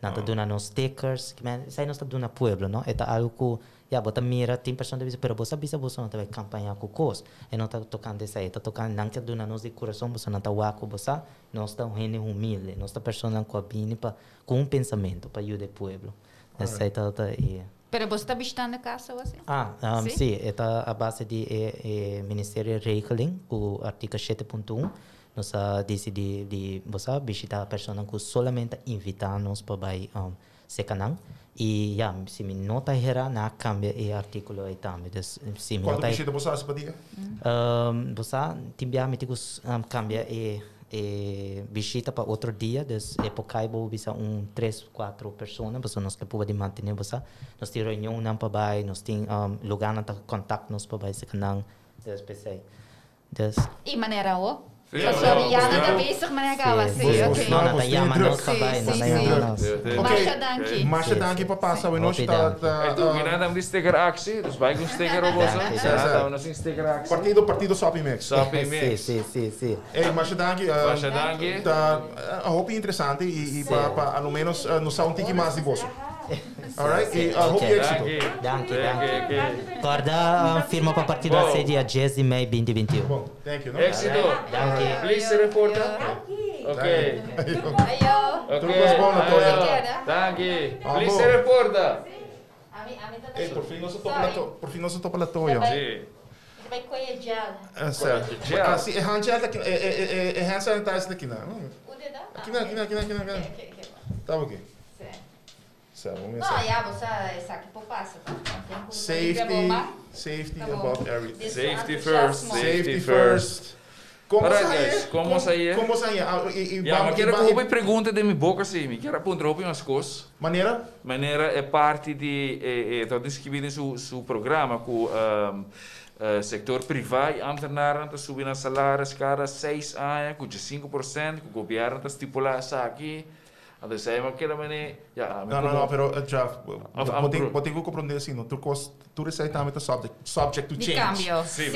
Não tá dando stickers, que sai não tá dando pueblo, não? É algo que bota mira, tem pessoas que dizem, pero você não vai campanhar com coisa. E não tá tocando isso aí, tá tocando não que dando nos de coração, você não tá waco, você não está gente humilde, não está pessoa com com um pensamento para ajudar o pueblo. Essa aí tá Pero você está visitando a casa, você? Sim, é a base do Ministério Regeling, o artigo 7.1. Nós decidimos de visitar a pessoa que solamente invitar-nos para se canal. E se me nota errar, não cambia o artigo aí também. Quando visita você para dia? Você tem cambia visita para outro dia, é porque aí vou visitar 3, 4 pessoas, nós que podemos manter você. Nós temos reunião não para vai, nós temos lugar para contato nos para vai se canal, PC. E maneira o? Sorry, Jana está bezig, maar ik ga wat zeggen. Não, não dankie. Masha, dankie para passar o nosso Nada me sticker actie, dus bij een sticker op ons. Ja, dan een sticker actie. Partido Sopimex. Sopimex. Sim. Ei, Masha, dankie. Masha, dankie. Tá, hope interessante e para ao menos nos um tique mais de bolso. Alright, e hope êxito. Danke. Guarda firma para partido a sede a 10 de maio 2021. Bom, thank you. Éxito. Danke. Please reporter. Ok. Tudo bom, Natoya? Danke. Please reporter. Ei, por fim nós topa la Toya. Sim. Vai colher gel. Certo. Gel. Sim, é hand gel daqui, é hand sanitizer daqui não. Aqui não. Tá ok. Não, você sabe que passa. Safety above everything. Safety first. Como sair? Ja, maar quero que pergunta de minha boca assim, me quero apontar umas coisas. Maneira é parte de tot inscrivido em seu programa com sector privado, ambtenaren te subir na salários cada 6 anos, com 5%, que o governo está estipular isso aqui. Então, sei mas que também não, pero já pode compreender assim, não, tu recebe também subject to change. Cambio. Sim.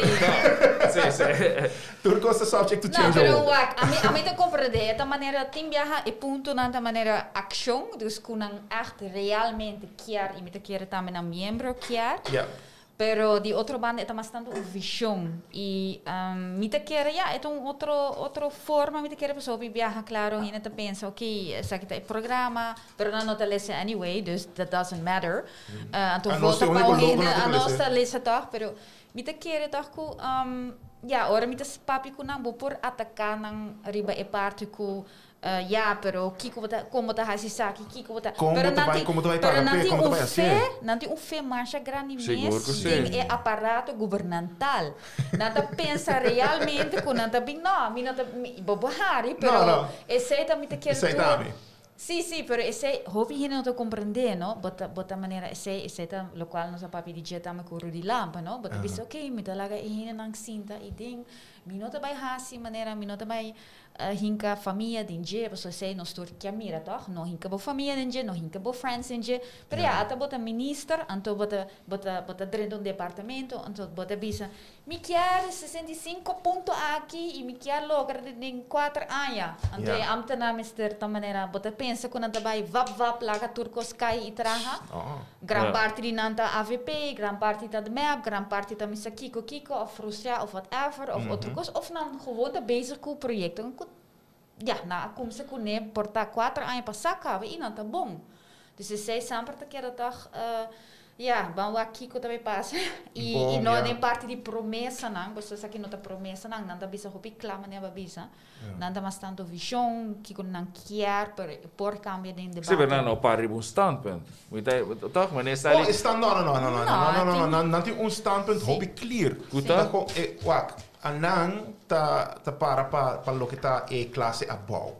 Tu costa subject to change. Não, pero a mim te compreender, de maneira tem viaja e ponto na de maneira ação, dus kunang echt realmente quer e me te quer também na membro quer. Pero de outro bando é bastante uma visão e me te quer é outra forma me te quer pessoa viajar claro e não te pensa essa aqui é programa pero não te lê anyway dus that doesn't matter então volta para a nossa lê toch pero me te quer toch ora me te papi com não vou por atacar não riba é parte com pero como tá hasisaki como tá pero nanti fé marcha grande mesmo é aparato governamental nada pensa realmente com nada bem não me nada bobahari pero esse também te quer Sim, pero esse hobby não te compreender, não? Bota maneira esse tá local nossa papi DJ tá me curu de lampa, não? Bota bisa okay, me tá laga e nang cinta e ding, me não te vai hasi maneira, me não te vai hinka família dinje, você sei nós tur que mira, toch? Não hinka bo família dinje, não hinka bo friends dinje, pero ata bota minister, anto bota dentro do departamento, anto bota bisa, me quer 65 ponto aqui e me quer logra em 4 anos, anto é amtana mister ta maneira bota pensa quando anda vai vap laga turcos cai e traha, gran parte de nanta AVP, gran parte da MEP, gran parte da missa Kiko of Russia of whatever of outro coisa, of não gewoon te bezig com projecten. Na como se conhe porta 4 anos para sacar e não tá bom. Dus eu sei sempre que era toch vamos aqui que também passa e não é parte de promessa não, você sabe que não tá promessa não tá bisa hopi clama né babisa. Não tá mais tanto visão que não quer por cambio de debate. Sim, mas não para um standpunt. Toch, mas nessa ali. Não tem standpunt hopi clear. Anang ta para lo que tá classe above.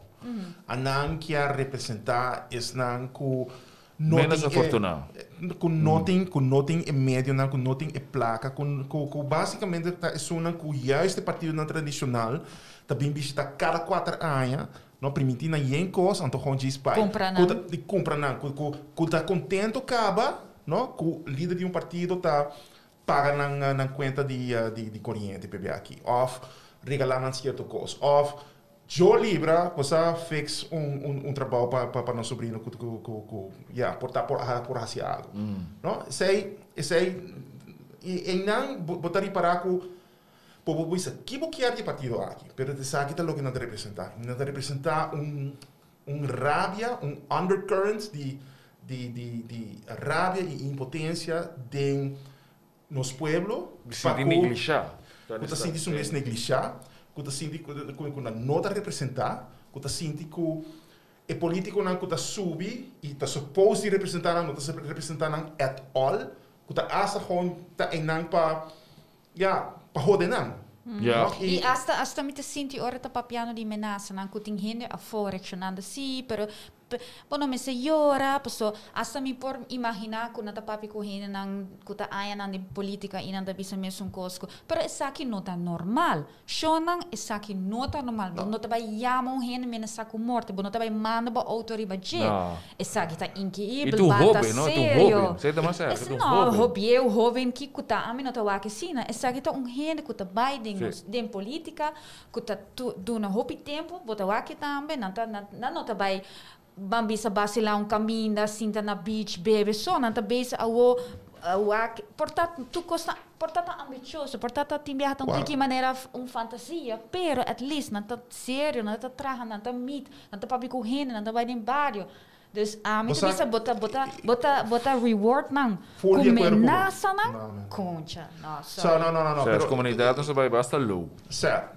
Anang quer representar nang ku menos afortunado. Com nothing em médio, com nothing em placa, com basicamente tá uma com juist partido na tradicional, tá bem visita cada 4 anos, não permitindo ninguém coisa, então com diz pai. Compra não, com tá contento acaba, não, com o líder de partido tá paga na conta de corrente PB aqui, of regalar cierto coisa. Of, eu libra, você fez trabalho para nosso sobrinho, por hacer algo. Não? Sei, e não botar reparar que povo diz que vou querer de partido aqui, pero te sabe que é o que não te representa. Não te representa rabia, undercurrent de rabia e impotência de nos pueblos. Se negligear. Você sente isso mesmo negligear. Você sente que não está representar. Você sente que o político não está subir e está suposto de representar, não está representando at all. Você acha que está em para joder não. E hasta me te sinti ora ta papiano di menaça nan kuting hinde a reaccionando sì pero Bueno, me se llora, pues hasta me por imaginar que nata papi ko hine nang kuta aya nang di politika inan da bisa mesum cosco, pero essa aqui não tá normal. Shonan essa aqui não tá normal. Não tá vai yamo hine mena saco morte, não tá vai manda ba autori ba je. Essa aqui tá incrível, bata sério. Você tá mais certo. Não, hobby eu jovem que kuta ami não tá wa que sina. Essa aqui tá hine kuta Biden den política, kuta do na hopi tempo, bota wa que também não tá vai bambisa basilar caminho da cinta na beach bebe só não tá base portanto tu costa portanto ambicioso portanto timbia tão de que maneira fantasia pero at least não tá sério não tá traja não tá meet não tá papi correndo não tá vai em barrio dus me bisa bota reward não começa não concha nossa não as comunidades não vai basta low certo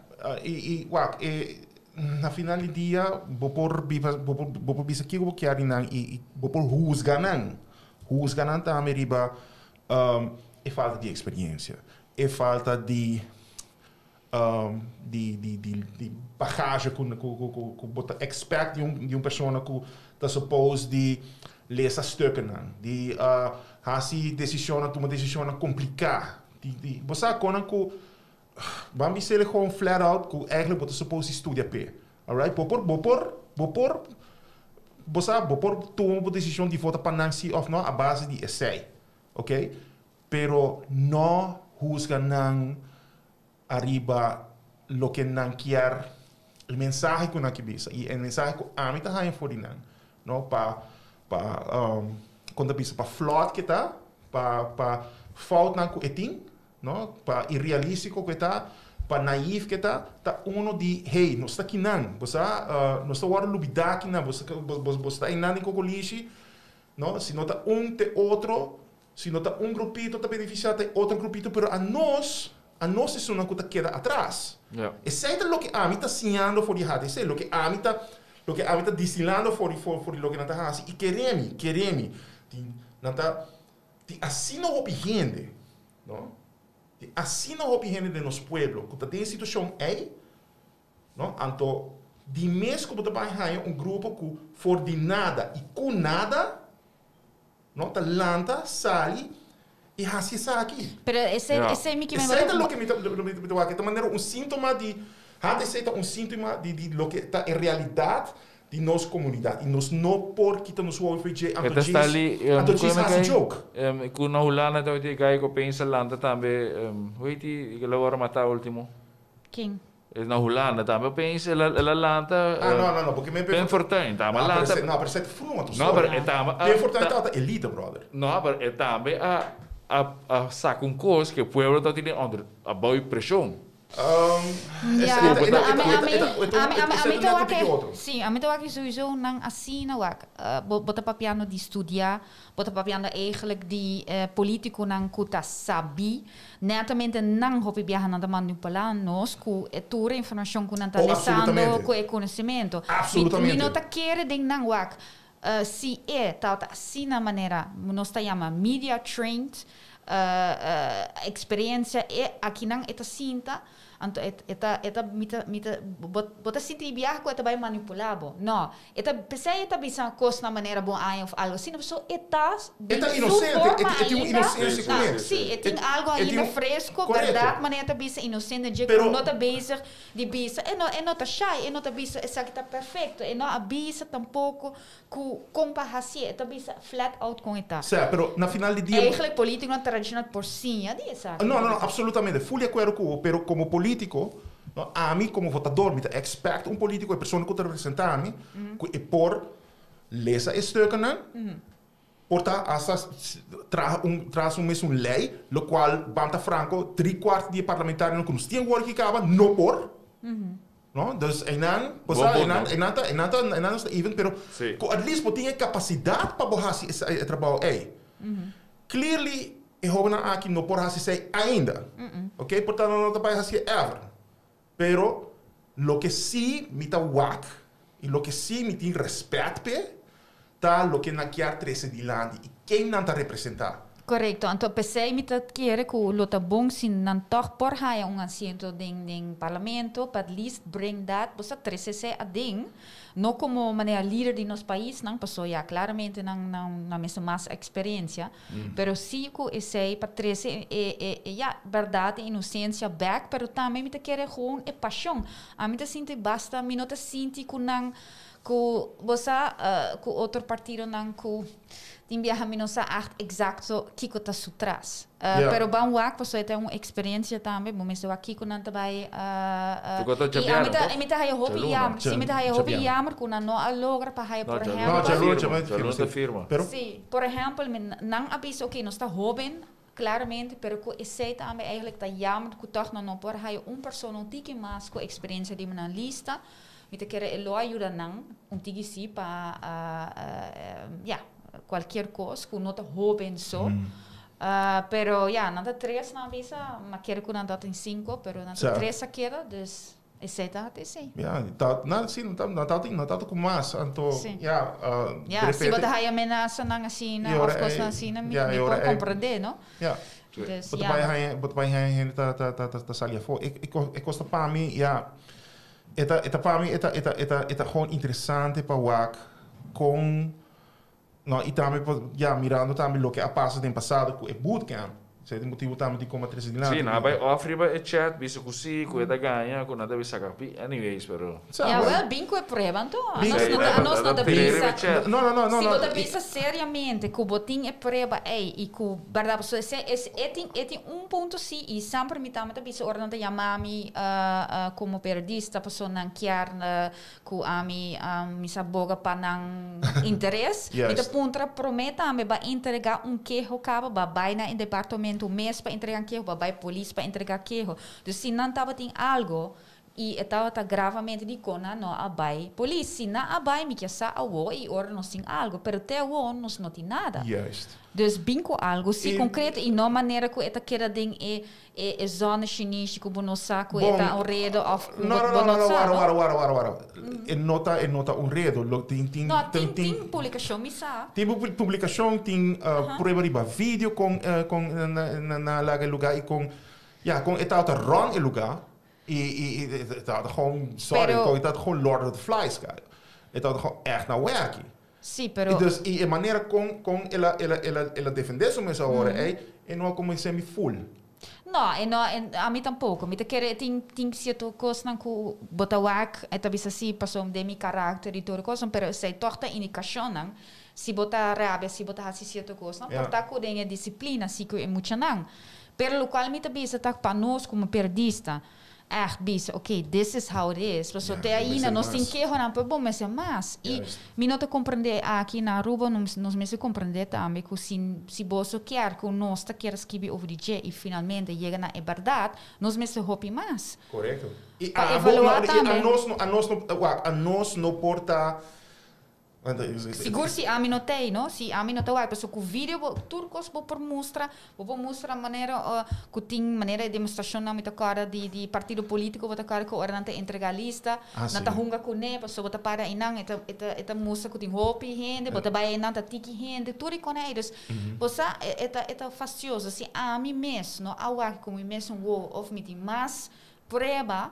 na final do dia, vou por bisa que eu quero e vou por juzgar não também riba é falta de experiência, é falta de bagagem que bota expect de pessoa que está suposto de ler essa stukken de assim decisão tomar decisão complicada de você quando que vamos dizer gewoon flat out que eigenlijk wat supposed estudar p, alright? Bopor tomar uma decisão de votar para Nancy of não a base de essay, ok? Pero não juzga não arriba lo que não quer o mensagem que não quer e o mensagem que a mim tá aí for não para quando bisa para flawed que tá para fault não que etin no pa irrealístico que está pa naif que está de hey não está aqui não você não está agora lubida aqui não você está em nada em cocolixe não se não está te outro se não está grupito está beneficiado outro grupito pero a nós é uma coisa que queda atrás esse é o que a mim está ensinando for errado esse é o que a mim está destilando for lo que não está assim e queremos não está assim não obviamente não assim não opinião de nos pueblos que tem situação aí não então de mês que você vai grupo que for de nada e com nada não tá lanta sali e assim está aqui pero esse é me que me é lo que me de maneira síntoma de síntoma de lo que está em realidade de nossa comunidade e nós não por que nos vamos fazer a joke com na Holanda então de gai que pensa landa também hoje que agora matar último quem na Holanda também pensa ela landa não porque me bem forte tá mas landa não parece fluo não mas é também bem forte é elite brother não mas é também a saca coisa que o povo tá tendo under a boa pressão Sim, a mim aqui sowieso não assim não bota papiano de estudar, bota papiano eigenlijk de político não kuta sabi, netamente não hobby viajar nada manipular nós com toda informação que não está levando com o conhecimento. Absolutamente. Não tá querer de não se é tal assim na maneira nós está chama media trained experiência é aqui não é cinta anto eta bota sinti biar ko eta vai manipulabo no eta pensei eta bisa cos na maneira bom ai of algo assim so eta inocente inocente sim tem algo ainda fresco verdade maneira eta bisa inocente de que não tá bezig de bisa e não tá shy e não tá bisa essa que tá perfeito e não abisa tampouco com comparação eta bisa flat out com eta certo pero na final de dia eigenlijk político não tradicional por sim é disso não absolutamente fully acordo com pero como político No, a mim, como votador, me expect um político, a pessoa que representa a mim, que por lezen is stukken, porta traz mesmo lei, lo qual Banta Franco 3/4 de parlamentares que nos tinham agora que acaba não por, não? Dus enan, posa enan está even, pero at least potinha capacidade para borrar esse trabalho aí. Clearly, eu vou na aqui não por assim ainda, ok? Portanto não vai assim ever, pero lo que sí me tá wak e lo que sí me tem respeito tá lo que na kiar 13 de land e quem não tá representar. Correcto. Então, pensei me quiere que o lota bom se não toch por haya assento ding parlamento, but at least bring that, você 13 a ding, não como maneira líder de nosso país, não passou já claramente na mesma mais experiência, pero sim que esse para 13 ja verdade inocência back, pero também me quiere gewoon é paixão. A mim te sinto basta, me não te sinto que não que você que outro partido não que tem viaja me não sabe exato que está sutras. Pero bom wak você tem uma experiência também, bom mesmo aqui que não também e me tá aí hobby jammer, se me tá aí hobby jammer que não logra para aí por exemplo. Não firma. Sim, por exemplo, não aviso ok, não está jovem claramente, pero que esse também eigenlijk tá jammer que toch não por aí pessoa não tem mais com experiência de uma lista. Me te quer elo ajuda não tigi si para qualquer coisa que não tá jovem só. Pero nada 3 na visa, mas quero que nada tem 5, pero nada 3 queda, dus esse tá até sim. Não, sim, não tá com mais, então, se você vai ameaça não assim, of course assim, me pode compreender, não? Dus wat bij hen tá salia voor. Ik kost para mim, Eta para mim eta gewoon interessante para wak com e também mirando também lo que a passa no passado com o bootcamp. Sei o motivo também de como a Teresa de lá. Sim, vai offer ba chat, visto così, com eta ganha, com nada bisa capi. Anyways, pero. Well, bingo é prova, então. Nós não da bisa. Não. Se você pensa seriamente que o botim é prova, e que verdade você tem ponto sim e sempre me também da bisa ordem da yamami como periodista, pessoa não quer que a mi saboga para não interesse. Então ponto prometa me vai entregar queijo cabo vai na departamento o mês para entregar queijo, vai polícia para entregar queijo. Então, se não estava tem algo e estava gravamente de cona, não abai polícia. Se não abai, me quer saber e ora não tem algo, pero até o nós não tem nada. Dus bingo algo, se concreto e não maneira que eta quer ding é zona chinês que o saco eta um redo of nota um redo, tem publicação misa. Tem publicação, tem prova de vídeo com na lugar e com eta run el lugar e eta gewoon sorry, eta gewoon Lord of the Flies, cara. Eta gewoon echt na werken. Sim, pero... E a maneira com ela defender su mesa agora é não como semi full. Não, a mim tampouco. Me quer tem certo coisa não que botawak é talvez assim passou de mi caráter e tudo coisa, pero sei torta indicação não. Se botar rabia, se botar assim certo coisa, não porta com a disciplina, se que é muito não. Pero o qual me talvez tá para nós como periodista. Echt bisa, ok, this is how it is. So até aí nós temos que errar para bom, mas é mais. E me não te compreender aqui na Aruba, nós mesmo compreender também que se você quer que nós quer escrever over DJ e finalmente chega na verdade, nós mesmo hopi mais. Correto. E a nós não porta Seguro se a mim não tem, não? Se a mim não tem, mas o vídeo turcos vou mostrar maneira que tem maneira de demonstração na minha cara de partido político, vou cara que o ordenante entregar lista, na ta hunga com ne, pessoa vou para inang eta mostra que tem hopi gente, vou vai na ta tiki gente, tudo com eles. Você eta facioso, se a mim mesmo, não awa como mesmo wo of me tem mais preba.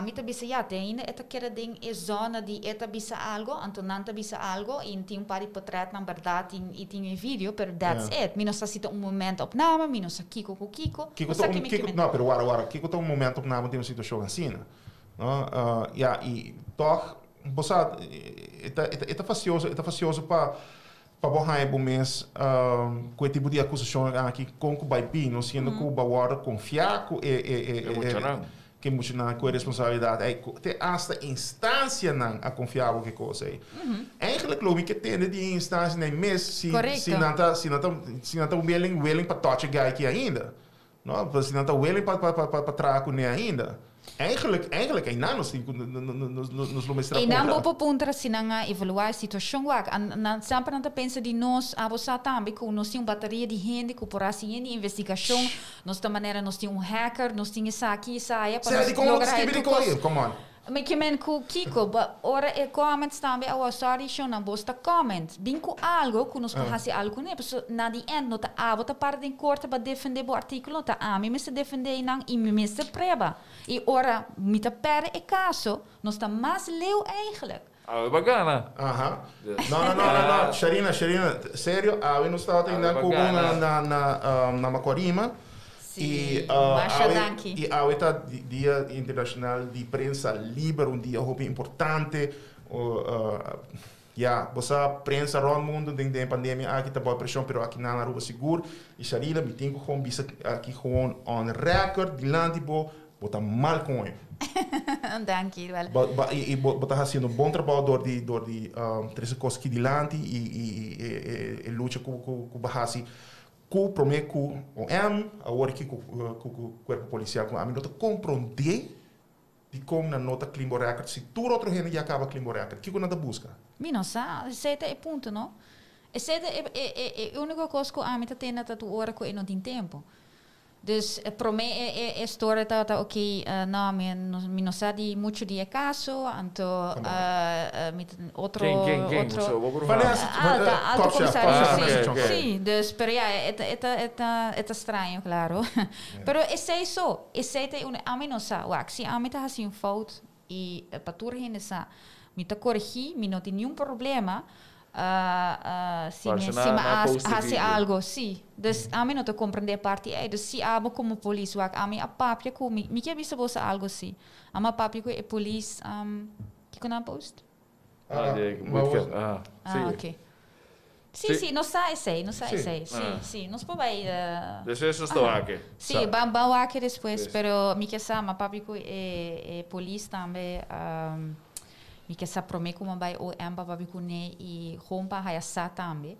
Mita bisa tem eta quer ding é zona de eta bisa algo, então não bisa algo e tem pari portrait na verdade e tem vídeo, pero that's it. Minos está momento opname, minos Kiko. Não, pero wara, Kiko tá momento opname tem uma situação assim, não? E toch, você eta facioso para borrar o mês com tipo de acusação aqui com o baipi, não sendo que o bawara confiar com que moet je na com responsabilidade te hasta instância não a confiável que coisa aí eigenlijk loop ik tende die instância nem mes se não tá willing para touch guy que ainda não se não tá willing para trago nem ainda eigenlijk é não nos lumestra e não vou ponto se não evaluar a situação não sempre não pensa de nós a você também com nós tem bateria de gente que por assim em investigação nós da maneira nós tem hacker nós tem isso aqui saia para nós come on mas que men ku kiko ora e comments também a sorry show na bosta comments binco algo que nós fazer algo né porque na the end nota a bota parte em corte para defender o artigo tá a mim me se defender não e me se preba e ora me tá perde e caso nós tá mais leu eigenlijk é bacana. Aham. Não. Sharina, sério, eu não estava ainda com na Macorima. E a Dia Internacional de Prensa Livre, dia importante. Você prensa no mundo desde a pandemia, aqui está boa pressão, mas aqui não é seguro. E Sharina, me tenho que aqui on record, dilante, botar mal com ele. Dankjewel. E você fazendo um bom trabalho door die três coisas aqui dilante e luta com o Bahasi. Com prometo com o agora aqui com o corpo policial, a mim não compreender de como na nota climbo record, se tudo outro gente já acaba climbo record, que nada busca? Mim não sabe, esse é o ponto, não? Esse é a única coisa que a mim tem na tua hora que eu não tenho tempo. Dus para mim é história tá ok não me não sabe muito de caso então outro alto comissário sim dus pero é estranho claro pero esse é isso esse é a mim não sabe se a mim tá assim fout e para tudo ainda sa me tá corrigir me não tem nenhum problema se hace algo, sim. Dus a mim não te compreender parte aí. Dus se abo como polícia, a mim a papia com me quer visto você algo assim. A minha papia com a polícia, que que não post? Ok. Sim, não sai, sim, não se pode aí. Depois estou aqui. Sim, vamos aqui depois, pero me quer saber, a papia com a polícia também. Mi que sa prome como vai o amba babicune e rompa haya sa tambe.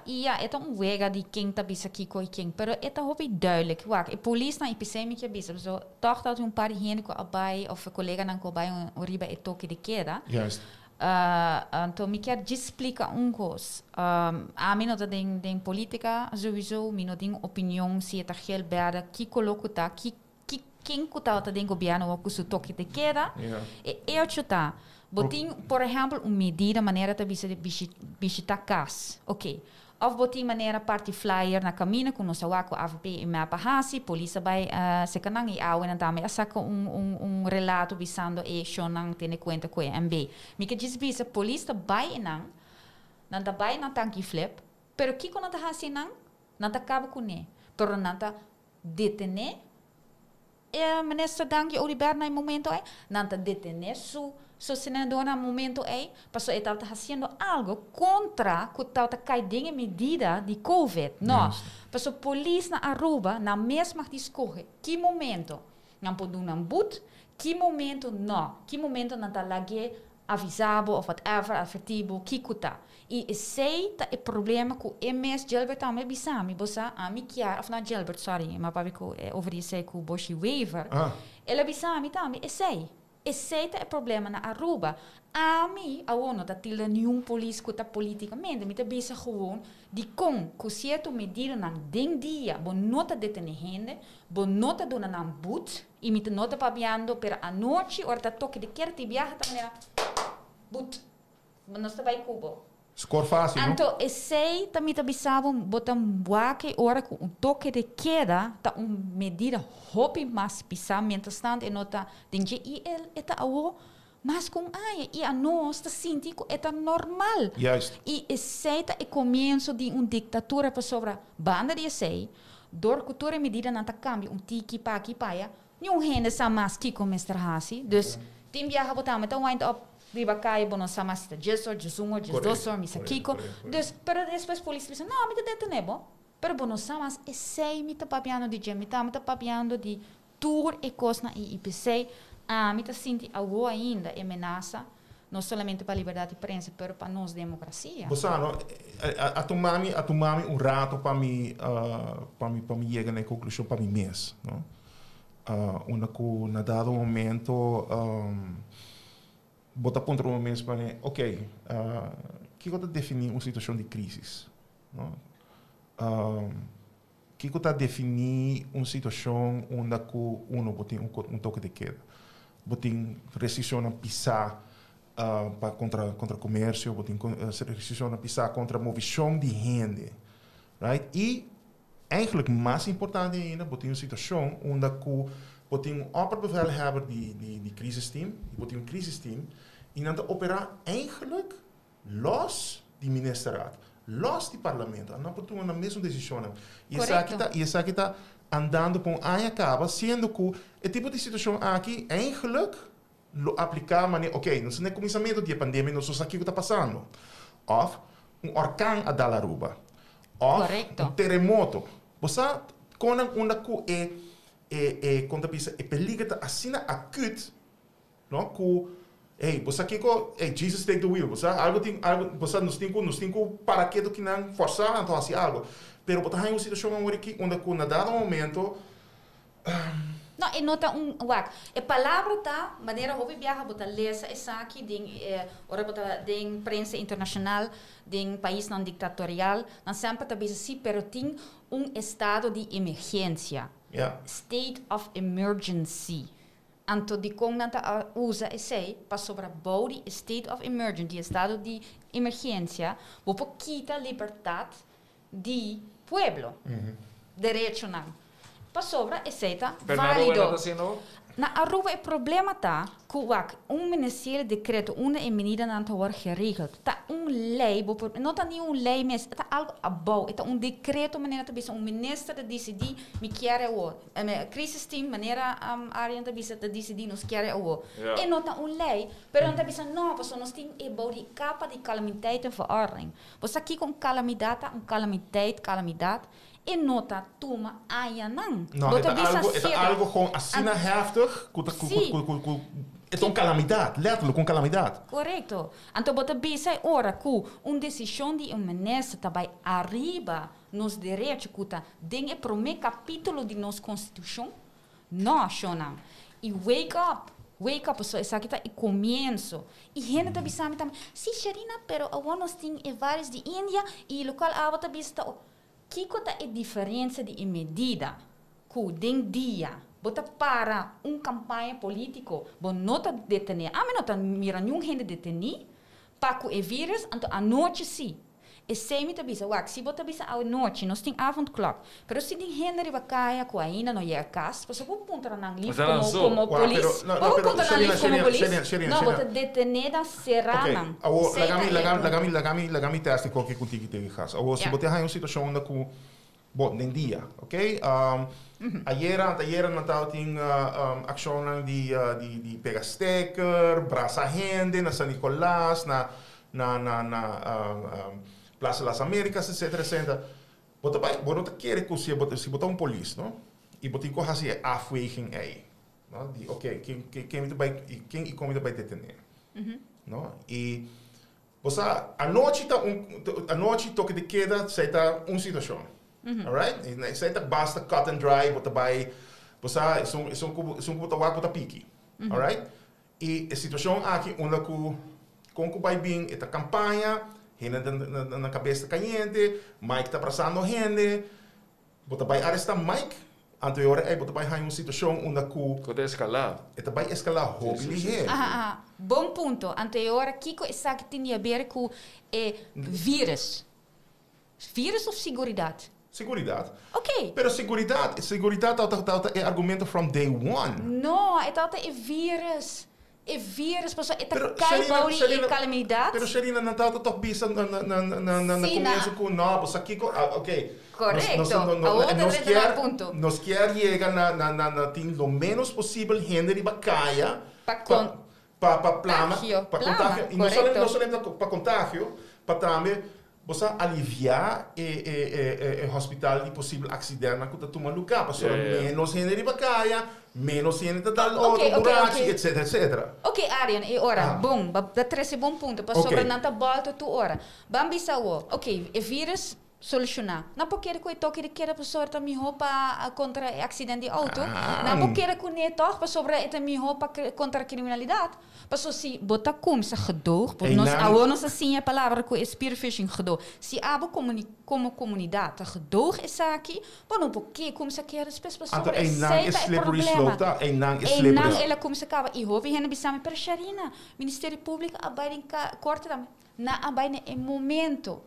E ja, het een wega die king ta bisa kiko king, pero het hoop ik duidelijk. Waak, e police na epicemi que bisa, so toch dat een paar gente ko abai of collega nan ko abai un riba e toque de queda. Juist. Então me quer explicar coisa. A mim não tem política sowieso, me não tem opinião se é heel bada, que coloco tá, quem que tá tem governo com o toque de queda e eu chuta botin por exemplo uma medida maneira de visitar casa ok of botin maneira parte flyer na caminho com nossa wako AVP e mapa hasi polícia vai se canang e awen também saca relato visando e shonang tene conta com MB me que diz bisa polícia vai nang nanda vai na tanki flip pero que quando tá hasi nang nanda acaba com ne pero nanda detener minister dank je Oliver na momento aí nanta detener su senador na momento aí passou ele estava fazendo algo contra que estava caindo medida de COVID não passou polícia na Aruba na mesma discorre que momento não pode dar um boot que momento não tá lage avisado ou whatever advertido que cuta e esse é o problema com MS Gilbert também bisami bossa a mi chiar of na Gilbert sorry ma papi ko over esse com Boshi Waiver ela bisami também esse é o problema na Aruba a mi a ono da tilda nenhum polícia que tá politicamente me tá bisa gewoon de com certo medida na den dia bon nota detener gente bon nota dona na boot e me nota pabiando per a noite or da toque de quer te viaja ta maneira boot mas não vai cubo score fácil então esse também tá bisabo botar buaque ora com toque de queda tá medida hopi mas pisar mientras tanto e nota dengue e ele eta awo mas com e a nós tá sentindo que é normal e esse é o começo de ditadura para sobre banda de esse door cultura medida não tá cambio tiki paki paia nenhum gente sa mas que começar hasi dus tim viaja botar então wind up riba caia bono sama sta gesor gesungo gesdosor misa kiko dus pero depois polícia diz não me detenebo pero bono sama esse me tá papiando de gem me tá papiando de tour e coisa na IPC, me tá sentindo algo ainda ameaça, não somente para a liberdade de imprensa, mas para nossa democracia. Você não, a tomar um rato para mim chegar na conclusão para mim mesmo, não? Na dado momento botar ponto no momento para mim, ok, que eu definir uma situação de crise, não? Que eu definir uma situação onde uno botem um toque de queda, botem restrição a pisar contra comércio, botem restrição a pisar contra a movição de gente, right? E eigenlijk mais importante ainda, botem uma situação onde botem opperbevelhebber die crisisteam, botem um crisisteam, e dan operar eigenlijk los die ministerraad, los die parlamento, en dan moeten we mesma decisão. E essa aqui está andando por ano acaba, sendo que o tipo de situação aqui eigenlijk lo aplicar, mas ok, não é começamento da pandemia, não sei o que está passando, of orkaan a Dalaruba, of terremoto. Você quando quando pisa peligro assim acut, não que você aqui Jesus take the wheel, você você nos tem para que do que não forçar então assim algo, pero botar em uma situação onde na dado momento não, e nota a palavra tá maneira hobby viaja botar lesa essa aqui ora botar de imprensa internacional de país não ditatorial, não sempre tá bisa si, pero tem estado de emergência. State of emergency. Anto di kong nanta usa esse para sobrabouw die state of emergency, die estado de emergência, vou quita liberdade de pueblo. Direito não. Para sobra esse tá válido. Na Aruba o problema tá que ministério decreto uma medida não está geregeld. Tá lei, não tá nenhum lei, mas tá algo above. Tá decreto maneira tá bisa ministro de decidir me quer o crisis team maneira área tá bisa decidir nos quer o. E não tá lei, pero não tá bisa não, porque nós tem de capa de calamidade en verordening. Você aqui com calamidade, calamidade e nota toma não. Não, é algo com assina heftig, é calamidade, letterlijk com calamidade. Correto. Então bota bisa ora que decisão de ministro também arriba nos direitos que tá dentro do primeiro capítulo de nossa Constituição. Não, não. E wake up, pessoal, isso aqui tá o começo. E gente tá bisa também, sim, Sharina, pero nós tem vários de Índia e local a bota bisa que é a diferença de medida que den dia bota para campanha político bom nota detener mas não tá mira nenhum gente detenir para que o vírus então a noite sim e se tá bisa se bota bisa a noite nós tem avondklok pero se tem gente riba caia que ainda não é casa você pode pontar na lista como polícia pode pontar na lista como polícia não bota detener da serrana lagami teste qualquer contigo tem casa ou se bota aí uma situação onde que bom nem dia ok ayer Natal tem ação de pegar sticker braça gente na San Nicolás na Plaza das Américas, etc. Bota querer que se botar polícia, não? E botar em coisa assim, afweging aí, não? Ok, quem como vai detener, não? E você a noite toque de queda, sai tá uma situação, alright? Sai tá basta cut and dry, bota vai, você são bota pique, alright? E a situação aqui onde com vai bem esta campanha gente na cabeça caliente, Mike está passando gente, você vai arrestar Mike, anterior você vai em uma situação onde pode escalar. Você vai escalar hobby. Bom ponto. Anterior Kiko está que tinha a ver com vírus. Vírus ou seguridade? Seguridade. Ok. Pero seguridade é argumento from day one. Não, é vírus. E vírus, pessoal, é cai calamidade. Pero Sharina, não está toch bisa na começo com novos aqui, ok. Correto. Nós quer chegar na tem lo menos possível gente de bacaia para plama, para contágio, e não somente para contágio, para também você aliviar o hospital de possível acidente na que toma lugar, para menos gente de bacaia, menos gente de tal outro buraco, etc, etc. Ok, Arjen, e ora, bom, dat is een bom punt. Pas sobre nanta volta tu ora. Bambi sawo. Ok, e vírus solucionar. Não porque ele toque de querer para sobre também roupa contra acidente de auto. Não porque ele conhece toch para sobre também roupa contra criminalidade. Pas se botar como se gedoog, nós assim a palavra que é spearfishing gedoog. Se abo como comunidade gedoog is aqui, mas não porque como se quer as pessoas sobre é slippery slope, tá? É slippery. Ela como se acaba e houve gente bisame per Sharina, Ministério Público abaixo corte também. Na abaixo é momento.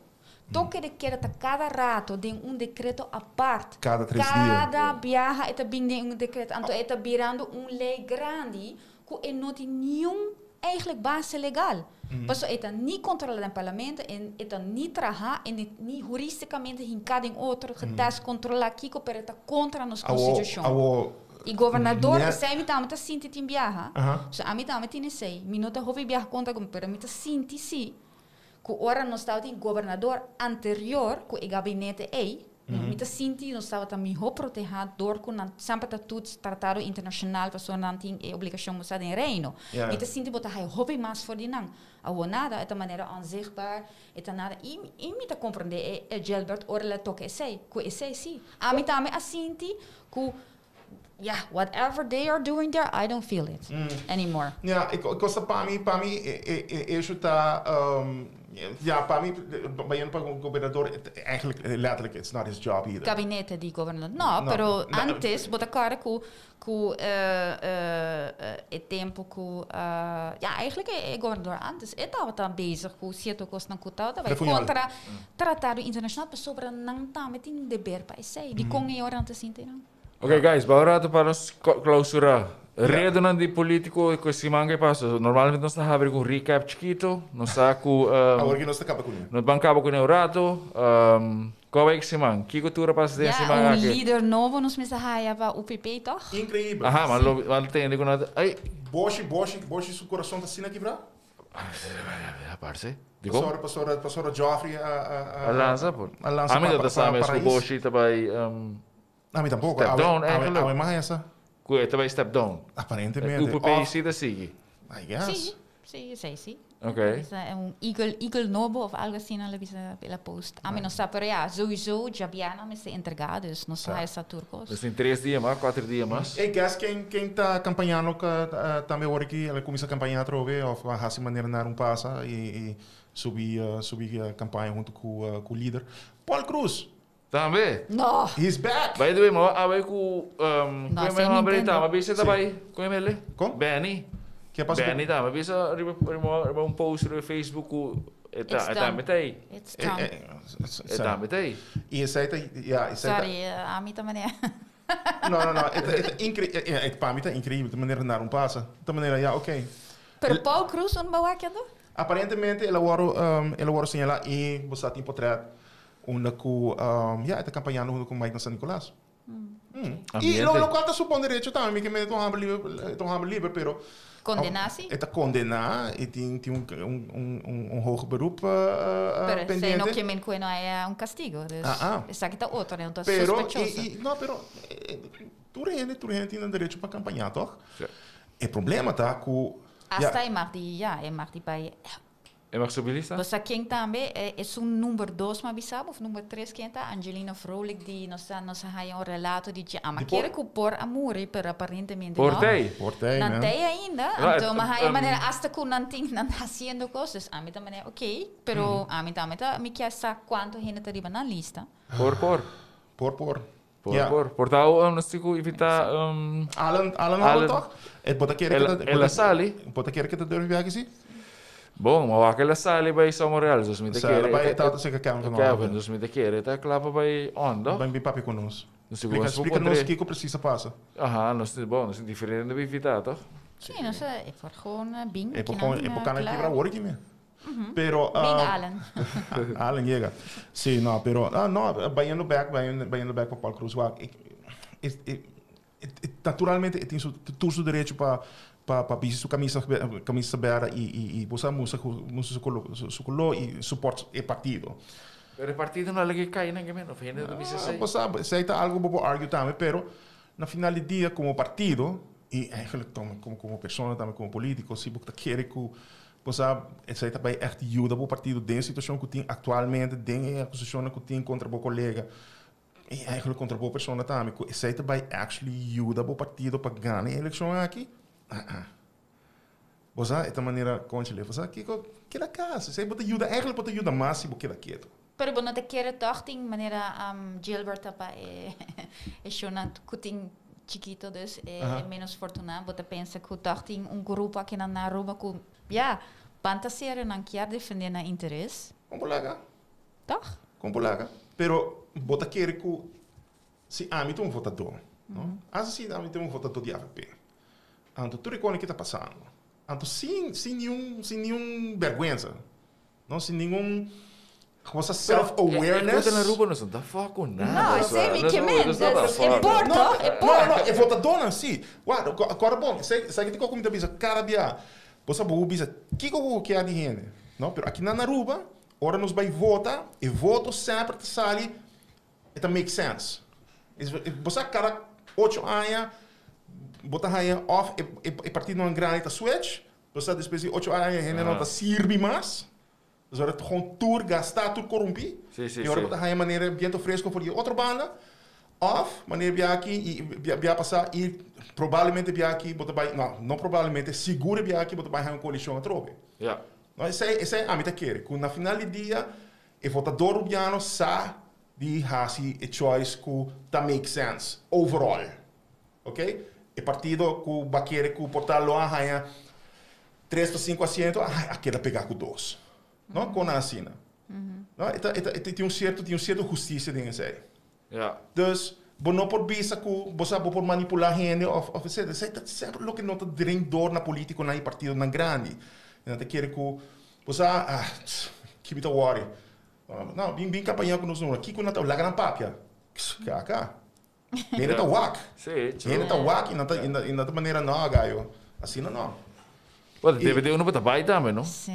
Toque de querer cada rato de decreto à parte. Cada 3 dias. Cada viaja está vindo decreto. Então está virando lei grande que não tem nenhum eigenlijk base legal. Mas está niet controlado no parlamento, está niet trabalhar, e niet juridicamente hincado em outro que está controlar aqui que está contra a nossa Constituição. E governador, se a mim também está sentindo em viaja, se a mim também tem sei, minuto houve viaja contra como, mas a mim está sentindo sim. Que ora nós estava em governador anterior, que o gabinete Mita sinti nós estava também protegido door com sempre tudo tratado internacional para só não tem obrigação de em reino. Mita sinti botar aí hobby mais for não. A nada é de maneira onzichtbaar, é nada. E mita compreender é Gilbert ora le toque sei, que sei sim. A mita me sinti que whatever they are doing there, I don't feel it anymore. Ja, ik was para mim, isso tá para mim, bij een governador, eigenlijk letterlijk, it's not his job either. Gabinete di governador. No, pero antes, bota cara que het tempo que, eigenlijk é governador antes, estava bezig com certo coisa não cutava, vai contra tratado internacional, mas sobre não tá metendo dever para isso, de com e ora antes assim, não. Ok, guys, bora para nos clausurar. Redonan di politico questi manche passo. Normalmente nós está abrindo um recap chiquito, nós está com agora que nós está acaba com ele. Nós bancava com o rato. Qual é que se man? Que cultura passa desse man aqui? Líder novo nos me saia para o PP toch? Incrível. Aha, mas tem de nada. Ai. Boshi, seu coração tá assim aqui pra? Parce. Pastora Joffrey a lança por. A lança. A mim da sabe o Boshi também a mim tampouco. Step down eigenlijk. A mais essa. Que também step down. Aparentemente. O PP sim da sigue. I guess. Sim. Ok. É eagle novo ou algo assim na pela post. A mim não sabe, mas sowieso Jabiana me se entregar, dus não sai essa turcos. Dus em 3 dias mais, 4 dias mais. E guess quem está campanhando também agora aqui, ela começa a campanhar trove ou a assim maneira dar passa e subir a campanha junto com o líder Paul Cruz. Também? No. He's back. By the way, mas com mas você tá aí com ele? Com? Benny. Que passou? Benny tá, mas você post no Facebook tá metei. It's done. Tá metei. E essa aí Sorry, a mim também é. Não, é incrível, para mim tá incrível, de maneira dar passa. De maneira, ok. Pero Paul Cruz não vai aqui, não? Aparentemente, ele agora señala e você tem portrait está campanhando junto com Mike San Nicolás. E lo qual está supondo direito também, que me estão livre, pero condenar-se? Está condenar e tem hoger beroep pendente. Pero no que men não é castigo, dus essa aqui está outro, né? Então sospechoso. Não, pero tu gente tem direito para campanhar, toch? O problema tá que hasta é mag die bij é mais sobilista? Você quem também é número 2, mas bisabo, ou número 3 quem tá Angelina Vrolijk die nos há relato de mas quer que por amor pero aparentemente Portei, não tem ainda, então mas maneira hasta que não tem não fazendo coisas, a mim também é ok, pero a mim também tá me quer saber quanto gente tá riba na lista. Por tal nós tico evitar Alan toch? Het bota quer que ela sali. Bota quer que te deur viaje sim? Bom, mas aquela sali vai Somoreal, dus met de keren. Bij dat zeker Kevin, dus met de keren, dat klappen bij onda. Bij papi com nós. Dus explica-nos o que precisa passa. Aha, nós temos diferente de evitar, toch? Sim, nós é por gewoon bing. É por cana que para work me. Pero Alan. Alan llega. Sí, no, pero no, baiando back para Paul Cruz. Naturalmente, tem todo o direito para para bicho su camisa beira e você música su color e suporta o partido. Pero o partido não é que cai nem que menos, fim do bicho sei. Você sei tá algo para argue também, pero na final do dia como partido e eigenlijk como pessoa também como político, se você quer que você sei também echt ajuda para o partido dentro da situação que tem atualmente, dentro da acusação que tem contra o colega. E eigenlijk contra a pessoa também, sei também actually ajuda para o partido para ganhar a eleição aqui. Você esta maneira conchile, você que da casa, sei bota ajuda, eigenlijk bota ajuda mais se você quer. Pero bueno, te quiere toch ting manera Gilbert apa shonat kuting chiquito dus menos fortunado, bota pensa que toch ting grupo aqui na Roma com fantasia não quer defender na interesse. Com colega. Toch? Com colega. Pero bota quer que se amitu um votador, não? Assim amitu um votador de AVP. Anto tudo o que está passando. Anto sem nenhum vergonha, não sem nenhum cosa self-awareness. Na Aruba não está foco nada. Não, sei que menos. Importa. Não, é votador não sim. Agora bom, sei que tem como bisa cara dia. Você vou bisa que é de gente, não? Pero aqui na Aruba, ora nos vai votar e voto sempre te sali, it make sense. Você cada 8 anos bota aí off e partido não grande tá switch. Você depois de 8 anos ainda não tá sirve mais. Dus we hebben gewoon tour gastar, tour corrompi. Sim, e agora está aí maneira viento fresco para outra banda. Of, maneira via aqui e via passar e provavelmente via aqui, não provavelmente, seguro via aqui, vai uma coalição a trobe. Ja. Não, esse é a meta quer. Quando na final do dia, o votador urbano sabe de hasi a choice que tá make sense overall, ok? O partido que vai querer que portar lá ganha 3 para 5 assentos, aquele pegar com 2. Não, com a assina. Tem certo justiça dentro aí. Ja. Dus, não por bisa que você por manipular gente of sempre o que não tá dentro door na política na partido na grande. Não te quer que você keep it worry. Não, bem campanha com nós não. Aqui quando tá lá na papia. Cá. Ele tá wak. Sim, ele tá wak e na maneira não, gaio. Assim não. Wat deve uno para baixo também, não? Sim.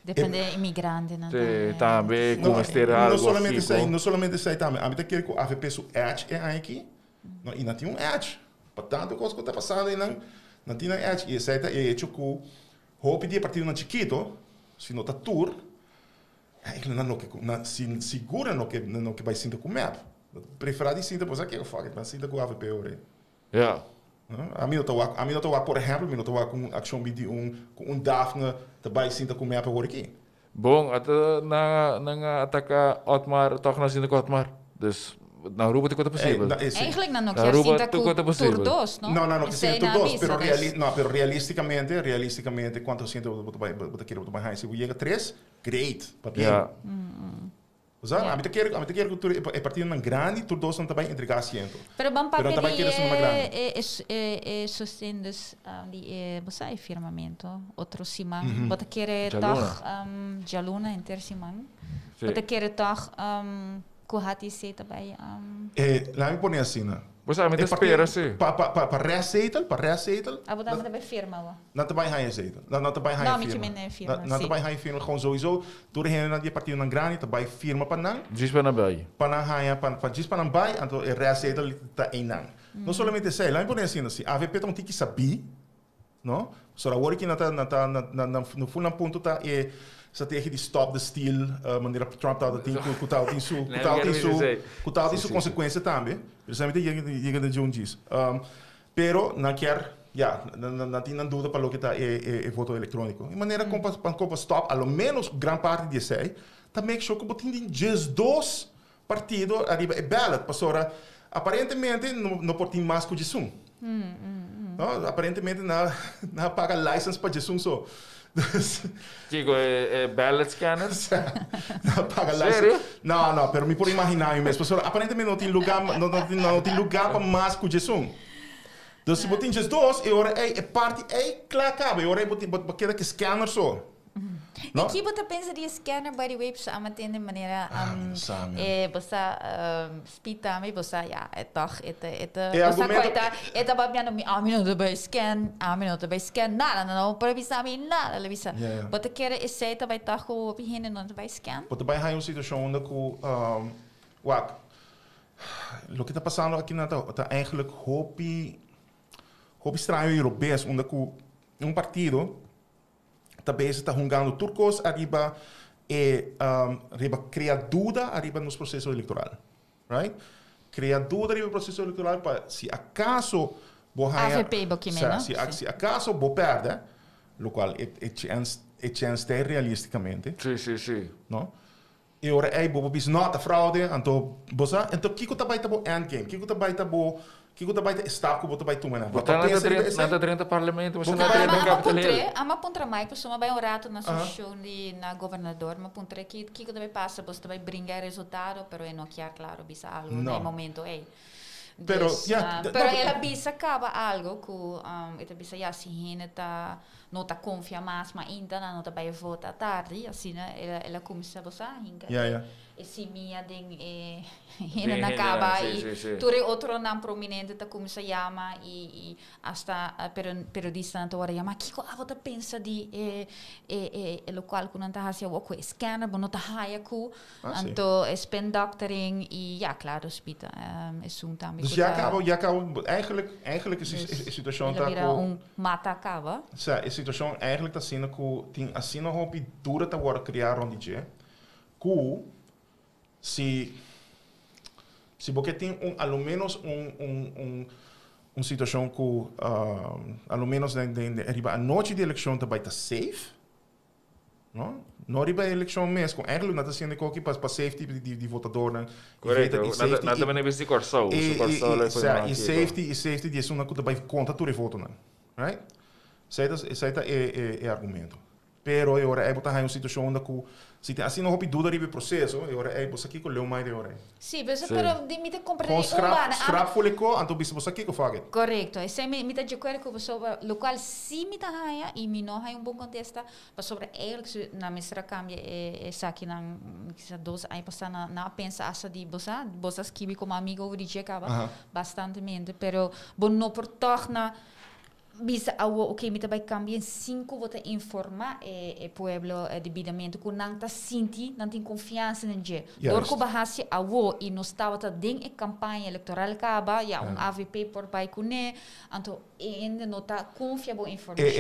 Depende imigrante, né? Também como esterar algo assim. Não somente isso aí também. A mim quer que a AVP su edge é aqui. E não tem edge. Portanto, coisa que está passando aí não tem edge. E isso aí é hecho que o pedir partido na chiquito, se não está tour, não segura no que vai sentir com o map. Preferado sentir, pois aqui eu falo, mas sentir com a AVP hoje. Ja. A mim não estou por exemplo, não estou com ação de um Daphne também sinta com mapa hoor aqui. Bom, até na ataca Otmar, toch na sinta com Otmar. Dus na Aruba tem quanto possível. Eigenlijk não quer sinta com turdos, não? Não, que sinta turdos, pero realisticamente quanto sinta você quer botar mais? Se chega 3, great, papel. A mim quer que partido não grande, turdos não também entregar assento. Pero bom papel é sustendos de você firmamento, outro simang, você quer toch jaluna intersimang, você quer toch kuhati se também. Lá me põe assim, né? Você a mim espera sim. Para reaceitar. Ah, você também firma. Não também há aceita. Não também há firma. Não também há firma gewoon sowieso. Door hen na die partido na grande também firma para não. Diz para não vai. Para há para diz para não vai, então reaceitar tá em não. Não somente sei, lá me põe assim, a AVP tem que saber, não? Só a hora que no fundo ponto tá é estratégia de stop the steal, maneira Trump tá tem isso consequência também. Precisamente chega de um diz. Pero não quer, não tem dúvida para o que tá é voto eletrônico. De maneira como stop, ao menos grande parte de sei, tá make sure que botem just 2 partidos arriba é ballot, pastora. Aparentemente não pode mais que o Zoom. Aparentemente não paga license para Zoom só. Chico, ballot scanners? Não paga license. Não, pero me por imaginar mesmo. Pastor, aparentemente não tem lugar para mais que o Zoom. Então se botem just 2, e agora é parte é claro, e agora é botar que scanner só. No? E você pensa de scanner by the way, para manter de maneira você spita me você é toch você coita babia no minuto by scan minuto by scan nada para visar nada le visa você quer esse vai estar com o pihine não vai scan você vai ter uma situação onde o que está passando aqui está eigenlijk hopi estranho europeus onde partido também está jogando turcos arriba cria dúvida arriba nos processos eleitorais, right? Cria dúvida arriba no processo eleitoral para se acaso se acaso vou perder, lo qual é chance realisticamente. Sim. No? E ora vou bis nota fraude, então kiko tá baita bo endgame, kiko tá baita staff que você vai tomar. Nada dentro do parlamento, você não dentro do capitalismo. Ama puntra mais, você vai um rato na sessão na governador, mas puntra que você passa, você vai brincar resultado, mas não quer claro bisa algo no momento Pero ela bisa acaba algo que ela bisa se hina tá não tá confia mais, mas ainda não tá vai votar tarde, assim, né? Ela começa a botar hinga. Esse minha ding hina na acaba e ture outro nome prominente tá começa a chamar e hasta periodista não tá chama que você pensa de local que não tá hacia o que scanner, não tá haia ku, então spend doctoring e claro, spita é também. Dus jij kan eigenlijk is de situatie dat mata acaba. Sim, a situação eigenlijk tá sendo que tem assim uma roupa dura tá agora criar onde je, que se você tem ao menos situação que ao menos a noite de eleição tá vai tá safe, não? Não arriba a eleição mesmo, eigenlijk não está sendo que para safety de votador, né? Correto, nada bem nesse corso. E safety é uma coisa vai conta tudo voto, né? Right? Esse é argumento. Pero agora botar uma situação onde se tem assim não houve dúvida sobre o processo, agora você aqui com o mais de agora. Sim, pero de mim compreender scrap fuleco, então você aqui com faga. Correto. Esse me tá de acordo com você, local sim me tá haia e me não haia bom contesta, mas sobre ele na mestra cambia essa aqui na dos aí passar na pensa essa de você escrever como amigo ou de acaba bastantemente, pero bom não por torna bisa me vai cambiar 5 vota informar o pueblo devidamente que não tá senti não tem confiança em je porque bahasi e não estava tá dentro da campanha eleitoral acaba AVP por pai cune então ainda não tá confiável informação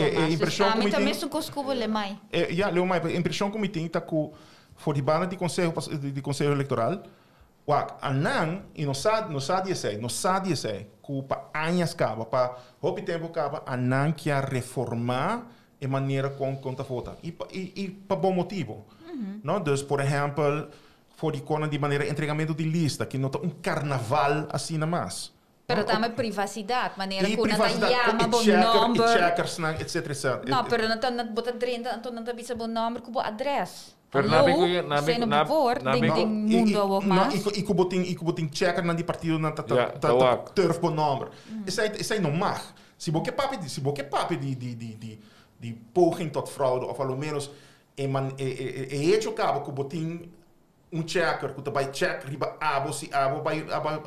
mas também são coscubo le mai le mai a impressão que me tem tá que for de bana de conselho eleitoral anan e não sabe que para anos acaba, para houve tempo acaba, anan quer reformar a maneira como conta vota e para bom motivo, não? Dus, por exemplo, for de maneira entregamento de lista, que não tá carnaval assim na mais. Pero também privacidade, maneira que não chama bom número, checkers, etc. Não, pero não tá bota 30, então não tá bisa bom número, que bom adresse. Pero e que botin checker na de partido na turf bom número. Isso aí não mag. Se você papi de poging tot fraude of ao menos hecho cabo que botin checker que vai check riba se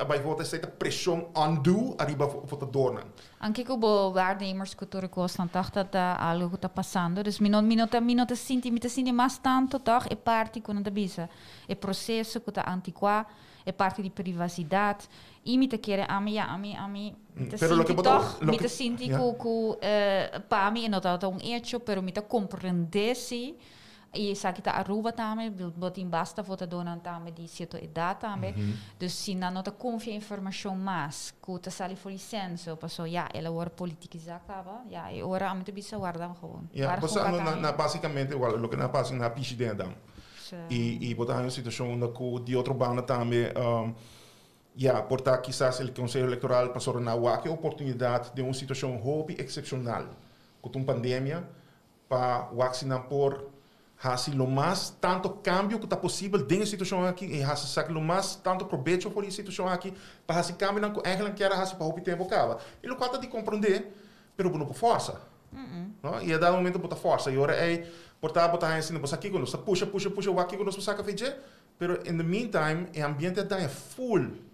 vai votar essa pressão undo arriba votador. Anche que o waarnemers cultura constant tá algo que está passando, dus minuta sinti mais tanto toch é parte que não tá bisa, é processo que tá antiquado, é parte de privacidade e me te quer a mim me te sinti que para mim não tá hecho, pero me te compreendesse e sabe que a Aruba também, botin basta votador também de certa idade também, dus se não te confia informação mais, que te sali for licença, passou ela hora politizar acaba, e hora muito bisa guardar gewoon. Basicamente igual, o que na passa na piche dentro. E botar uma situação onde de outro banda também, portar quizás o Conselho Eleitoral passou na outra oportunidade de uma situação hobby excepcional, com uma pandemia, para vacinar por hasi lo mais tanto cambio que está possível dentro da situação aqui e hasi saque lo mais tanto proveito por a situação aqui para hasi cambio não que eigenlijk quer hasi para o tempo acaba e lo qual de compreender pero não por força No? E a dado momento bota força. E ora bota assim, bota aqui conosco, puxa, o aqui conosco saca feijão. Pero in the meantime, o ambiente está full.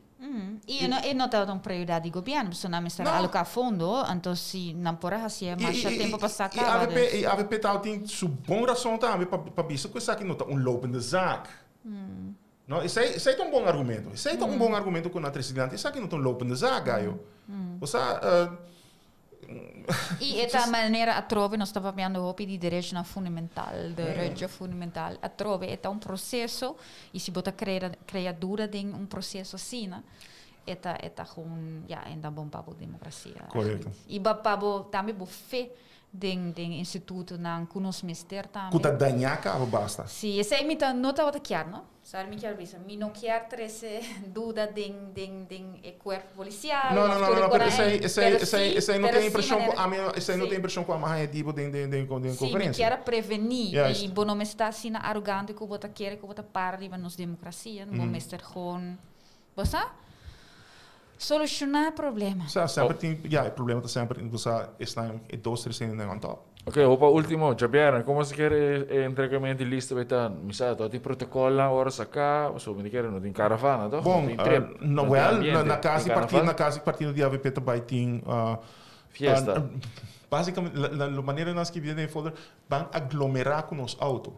E não tem uma prioridade do governo, se não está alocar fundo, então se não por assim mais tempo para sacar. E a AVP tem sua boa razão também para isso que isso aqui não está lopende zaak. No, isso é um bom argumento. Isso é um bom argumento com a presidente. Isso aqui não está lopende zaak, gaio. E essa maneira a trove nós estamos vendo o de direito fundamental, direito fundamental. A trove é um processo e se bota criatura de um processo assim, né? Eta gewoon ainda bom para a democracia. Correto. E para também bo fé den instituto na kunos mister também. Kuta danhaka ou basta? Sim, esse aí me tá nota outra quer, não? Sabe me quer bisa, me não quer trece dúvida den corpo policial. Não, pero esse aí não tem impressão com a minha, esse aí não tem impressão com a minha tipo de conferência. Sim, me quer prevenir e bom não está assim arrogante que bota quer que bota para de nos democracia, não mister gewoon, você solucionar problema. Sempre tem, o problema está sempre em você estar em 2-3 anos on top. Ok, opa último, Javier, como se quer entregamento de lista beta, misal, todo tem protocolo na hora sacar, ou me quer não tem caravana, toch? Bom, na casa partido de AVP também tem fiesta. Basicamente, a maneira nós que vivemos em folder, vão aglomerar com os autos.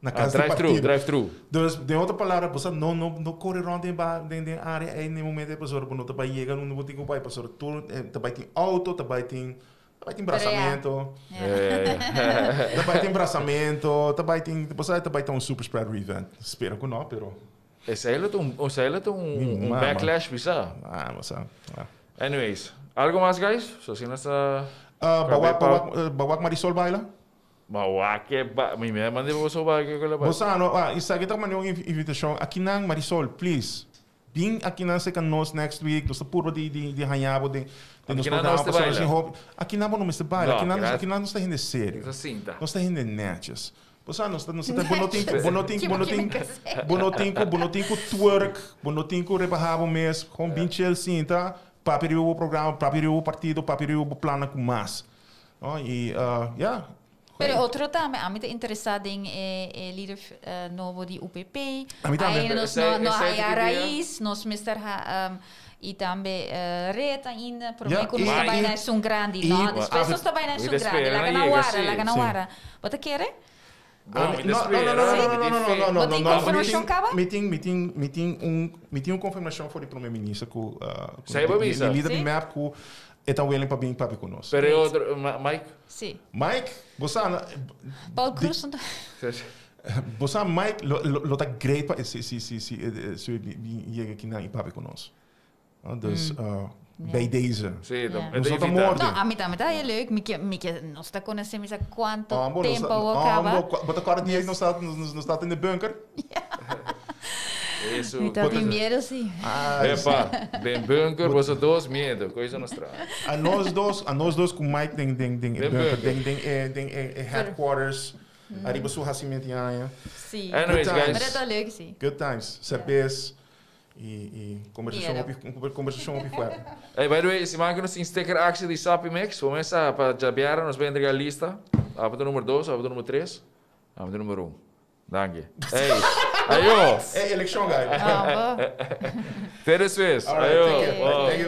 Na casa drive-thru. Dus, de outra palavra, você não corre rond em área aí no momento, pessoal, não também chega no botico pai, pessoal, tudo, também tem auto, também tem embraçamento. Também tem embraçamento, também tem um super spreader event. Espero que não, pero Esse é um backlash bisa. Anyways, algo mais guys? So sino sa Bawak Marisol baila? Mi me mandei para você vai que ela vai. Bosano, isso aqui tá uma invitation. Aqui na Marisol, please. Bem aqui na second nós next week, nós puro de hanhabo de nos programas pessoas em hobby. Aqui na não está baila, aqui na não está indo sério. Nós está indo netes. Bosano, nós está bonotinco twerk, bonotinco rebahabo mes, com bem chill cinta, papel o programa, papel o partido, papel o plano com mais. E Pero outro também, a mim está interessado em líder novo de UPP. A mim também. Aí nós a raiz, nós mister e também reta ainda, por mim que nós também não é um grande, não. Depois nós também não é um grande, lá ganhara. Você quer? Não. Meeting confirmação foi o primeiro-ministro com o líder de MEP com então willing para vir para conosco. Pero outro Mike? Sim. Mike, você Paul Cruz não. Você Mike lo tá great para se chega aqui na para conosco. Dus bij deze. Sim, nós tá morto. Não, a mim também tá leuk, nós está conhecendo há quanto tempo acaba. Bota cara de nós está in de bunker. Isso. Me tá de medo, sim. Epa, den bunker was dois medo, coisa nostra. A nós dois com Mike den headquarters. Arriba sua racimento Sim. Anyways, guys. Mas tá leuk, sim. Good times. Certeza. E conversação op web. Hey, by the way, se maak nos sticker actie de Sapimex, começa para Jabiara, nos vai entregar a lista. Hábito número 2, hábito número 3, hábito número 1. Danke. Hey, ayo. Hey, election guy. Terceira vez. All right, ayo. thank